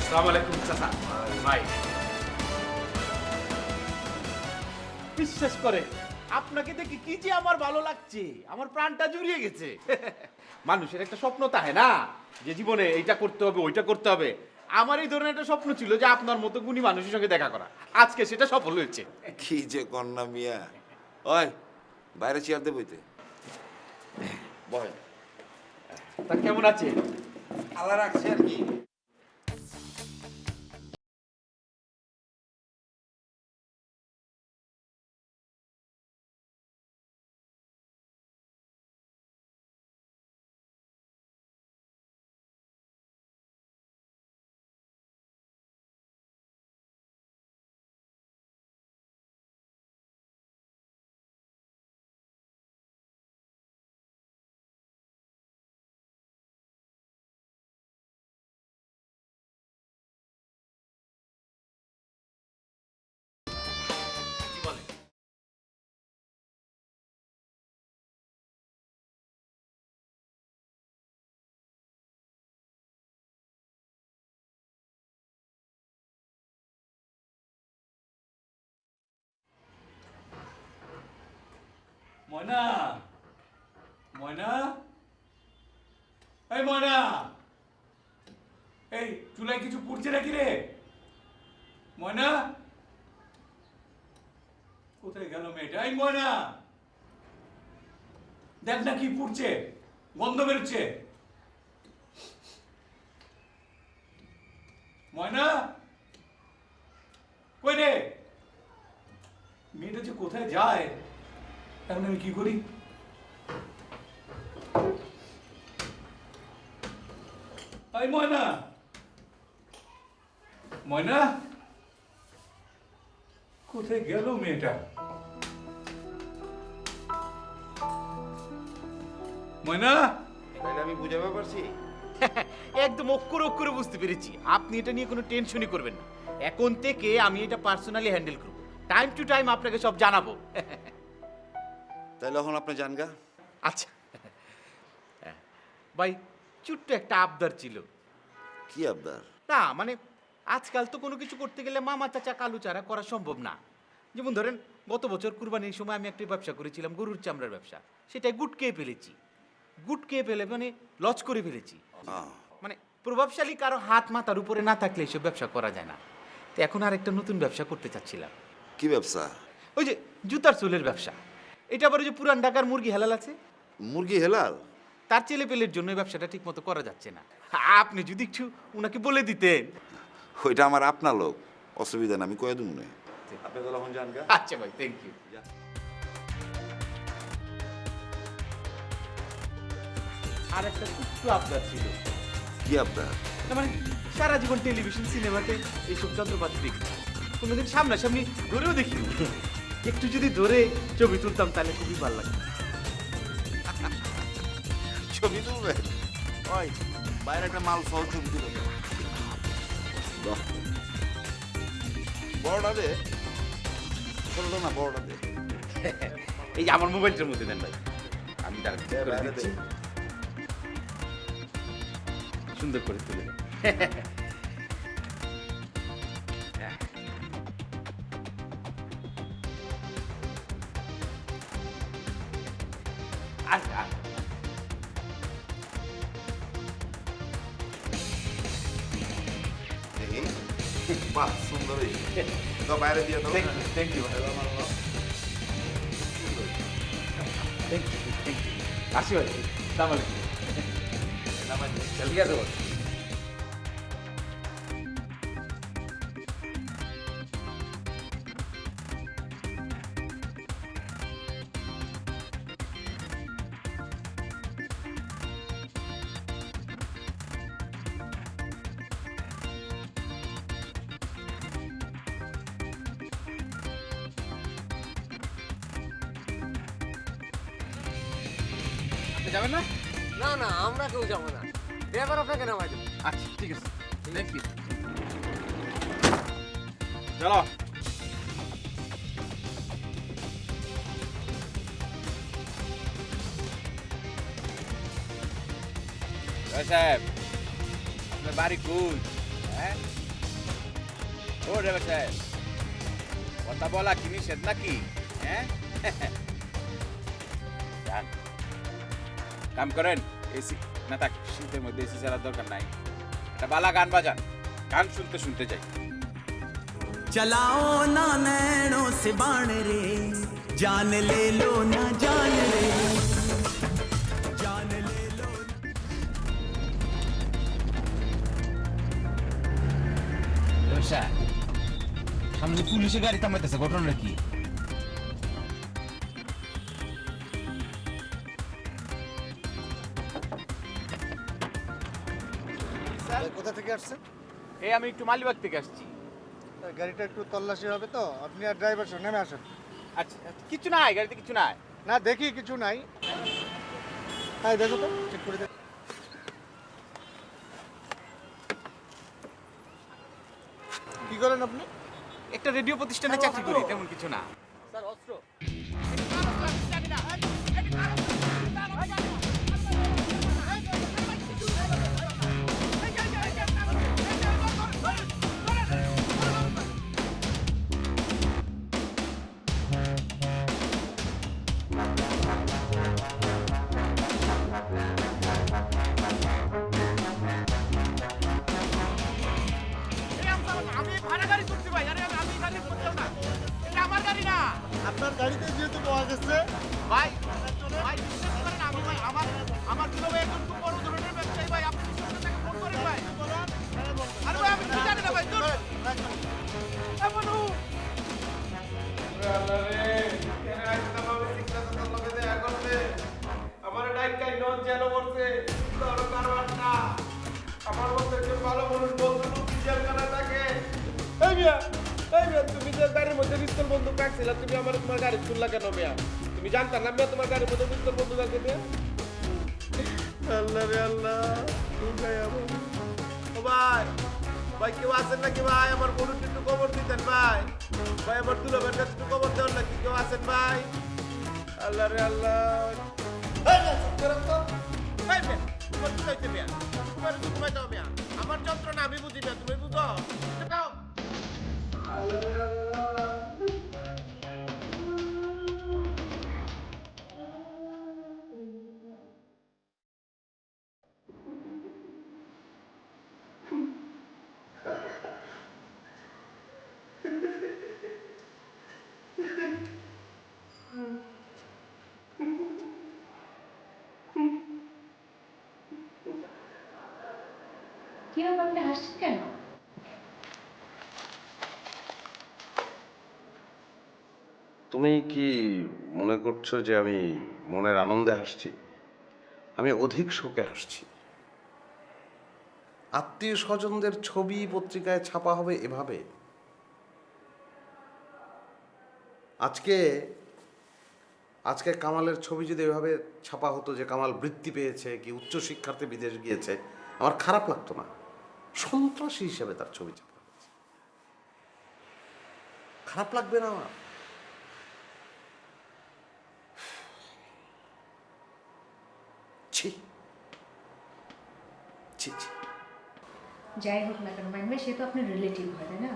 আসসালামু আলাইকুম চাচা ভাই। বিশ্বাস করে আপনাকে দেখে কি যে আমার ভালো লাগছে, আমার প্রাণটা জুড়িয়ে গেছে। মানুষের একটা স্বপ্ন থাকে না যে জীবনে এইটা করতে হবে ওইটা করতে হবে। আমার এই ধরনের একটা স্বপ্ন ছিল যে আপনার মতো গুণী মানুষের সঙ্গে দেখা করা, আজকে সেটা সফল হয়েছে। কি যে কন্যা মিয়া, ওই বাইরে চেয়ার দে বইতে বয়। তা কেমন আছে? আল্লাহ রাখছে আর কি। ময়না, ময়না, এই ময়না, এই চুলায় কিছু পুড়ছে নাকি রে? ময়না, কোথায় গেল মেয়েটা? এই ময়না, দেখ না কি পুড়ছে, গন্ধ বেরোচ্ছে। ময়না, কই রে? মেয়েটা যে কোথায় যায়, এখন আমি কি করি? এই ময়না, ময়না, কোথায় গেল মেয়েটা? ময়না, তাহলে আমি বুঝাতে পারছি। একদম অক্ষরে অক্ষরে বুঝতে পেরেছি। আপনি এটা নিয়ে কোনো টেনশনই করবেন না, এখন থেকে আমি এটা পার্সোনালি হ্যান্ডেল করব। টাইম টু টাইম আপনাকে সব জানাবো। তাহলে এখন আপনি জানগা। আচ্ছা ভাই, ছোট্ট একটা আবদার ছিল। কি আবদার? না মানে আজকাল তো কোনো কিছু করতে গেলে মামা চাচা কালু চারা করা সম্ভব না। যেমন ধরেন গত বছর কুরবানির সময় আমি একটা ব্যবসা করেছিলাম, গরুর চামড়ার ব্যবসা। সেটাই গুটকে ফেলেছি, গুটকে ফেলে মানে লস করে ফেলেছি। মানে প্রভাবশালী কারো হাত মাথার উপরে না থাকলে এসব ব্যবসা করা যায় না। তো এখন আর একটা নতুন ব্যবসা করতে চাচ্ছিলাম। কি ব্যবসা? ওই যে জুতার চুলের ব্যবসা। এটা আবার ওই যে পুরান ঢাকার মুরগি হেলাল আছে, মুরগি হেলাল, তার ছেলে পেলের জন্য এই ব্যবসাটা ঠিক মতো করা যাচ্ছে না। আপনি যদি একটু উনাকে বলে দিতেন। ওইটা আমার আপনার লোক, অসুবিধা না, আমি কয়ে দেবো না। আপনি তো এখন জানগা। আচ্ছা ভাই, থ্যাংক ইউ। আর একটা ছোট্ট আবদার ছিল। কি আবদার? না মানে সারা জীবন টেলিভিশন সিনেমাতে এইসব যন্ত্রপাতি দেখি, কোনোদিন সামনাসামনি ধরেও দেখিনি। একটু যদি ধরে ছবি তুলতাম তাহলে খুবই ভালো লাগতো। ছবি তুলবেন? ওই বাইরে একটা মাল সহ ছবি তুলে দেন। বড়টা দে, ছোটটা না বড়টা দে। এই যে আমার মোবাইলটার মধ্যে দেন ভাই, আমি তার দিচ্ছি, সুন্দর করে তুলে দেন। আচ্ছা দেখি, বাহ সুন্দর হয়েছে। তো বাইরে দিয়ে দাও। থ্যাংক ইউ ভাই, আসি ভাই, তাহলে ঠিক আছে বল। যাবেন না? না না, আমরা কেউ যাবো না, ড্রাইভার আপনাকে নামাই দেবো। আচ্ছা ঠিক আছে, থ্যাংক ইউ। চলো। সাহেব, আপনার বাড়ি কোন? হ্যাঁ, ও ড্রাইভার সাহেব, কথা বলা কি নিষেধ নাকি? হ্যাঁ, কাম করেন, এসি না থাক, শীতের মধ্যে এসি ছাড়ার দরকার নাই। একটা বালা গান বাজান, গান শুনতে শুনতে যাই। चलाओ ना नैनों से बाण रे, जान ले लो ना जान रे, जान ले लो। সামনে পুলিশের গাড়ি থামাইতেছে, ঘটনা কি? কোথা থেকে আসছেন? এই আমি একটু মালিবাগ থেকে আসছি। গাড়িটা একটু তল্লাশি হবে তো, আপনি আর ড্রাইভার সহ নেমে আসেন। আচ্ছা কিছু নাই গাড়িতে, কিছু নাই। না দেখি কিছু নাই। হ্যাঁ দেখো তো, চেক করে দেখো। কি করেন আপনি? একটা রেডিও প্রতিষ্ঠানে চাকরি করি, তেমন কিছু না। স্যার অস্ত্র। আপনার গাড়িতে যেহেতু পাওয়া গেছে ভাই, ভাই বিশ্বাস করেন, আমি ভাই আমার দুলো ভাই একজন খুব বড় ধরনের ব্যবসায়ী ভাই, আপনি বিশ্বাস করে তাকে ফোন করেন ভাই। আরে ভাই আমি কি জানি না ভাই, দূর। আমার ডাইকাই নন যেন করছে তোর কারণ না, আমার মতো একজন ভালো মানুষ বন্ধু জেলখানা থাকে। এই মিয়া, তুমি যে গাড়ির মধ্যে পিস্তল বন্দুক রাখছিলা, তুমি আমার তোমার গাড়ি খুললা কেন মিয়া? তুমি জানতা না মিয়া তোমার গাড়ির মধ্যে পিস্তল বন্দুক আছে মিয়া? আল্লাহ রে আল্লাহ, ও ভাই, ভাই কেউ আছেন নাকি ভাই? আমার গরুর একটু খবর দিতেন ভাই। ভাই আমার দুলাভাইয়ের কাছে একটু খবর দেওয়ার নাকি কেউ আছেন ভাই? আল্লাহ রে আল্লাহ। আমার যন্ত্রণা আমি বুঝি না, তুমি বুঝো? কি ব্যাপার, আপনি হাসছেন কেন? তুমি কি মনে করছো যে আমি মনের আনন্দে হাসছি? আমি অধিক শোকে হাসছি। আত্মীয় স্বজনদের ছবি পত্রিকায় ছাপা হবে এভাবে। আজকে আজকে কামালের ছবি যদি এভাবে ছাপা হতো যে কামাল বৃত্তি পেয়েছে কি উচ্চশিক্ষার্থে বিদেশ গিয়েছে, আমার খারাপ লাগতো না। সন্ত্রাসী হিসেবে তার ছবি ছাপা হয়েছে, খারাপ লাগবে না আমার? ছি ছি ছি। যাই হোক না কেন মাইন ভাই, সে তো আপনার রিলেটিভ হয়, তাই না?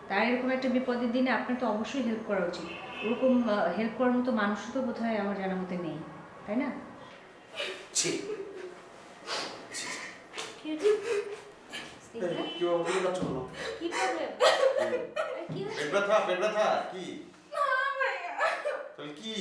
তার এরকম একটা বিপদের দিনে আপনার তো অবশ্যই হেল্প করা উচিত। ওরকম হেল্প করার মতো মানুষ তো বোধ হয় আমার জানার মতো নেই, তাই না? ছি। কি প্রবলেম? কি পেট ব্যথা, পেট ব্যথা কি? তাহলে কি?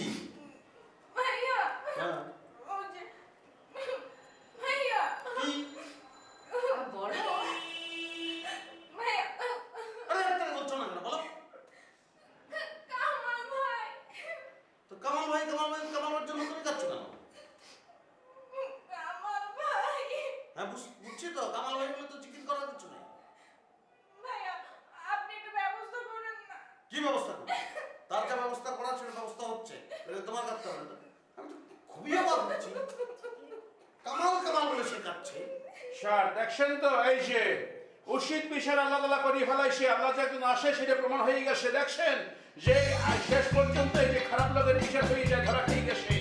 বুঝছি তো, কামাল ভাই বলে তো চিকেন করার কিছু নেই। কি ব্যবস্থা করবো? তার যা ব্যবস্থা করার সেটা ব্যবস্থা হচ্ছে, এটা তোমার কাটতে হবে না। আমি তো খুবই অবাক হচ্ছি, কামাল কামাল বলে সে কাটছে। স্যার দেখছেন তো, এই যে উচিত বিচার আল্লাহ তাআলা করিয়ে ফেলাইছে, আল্লাহ যে একজন আসে সেটা প্রমাণ হয়ে গেছে। দেখছেন যে শেষ পর্যন্ত এই যে খারাপ লোকের বিচার হয়ে যায়, ধরা খেয়ে গেছে।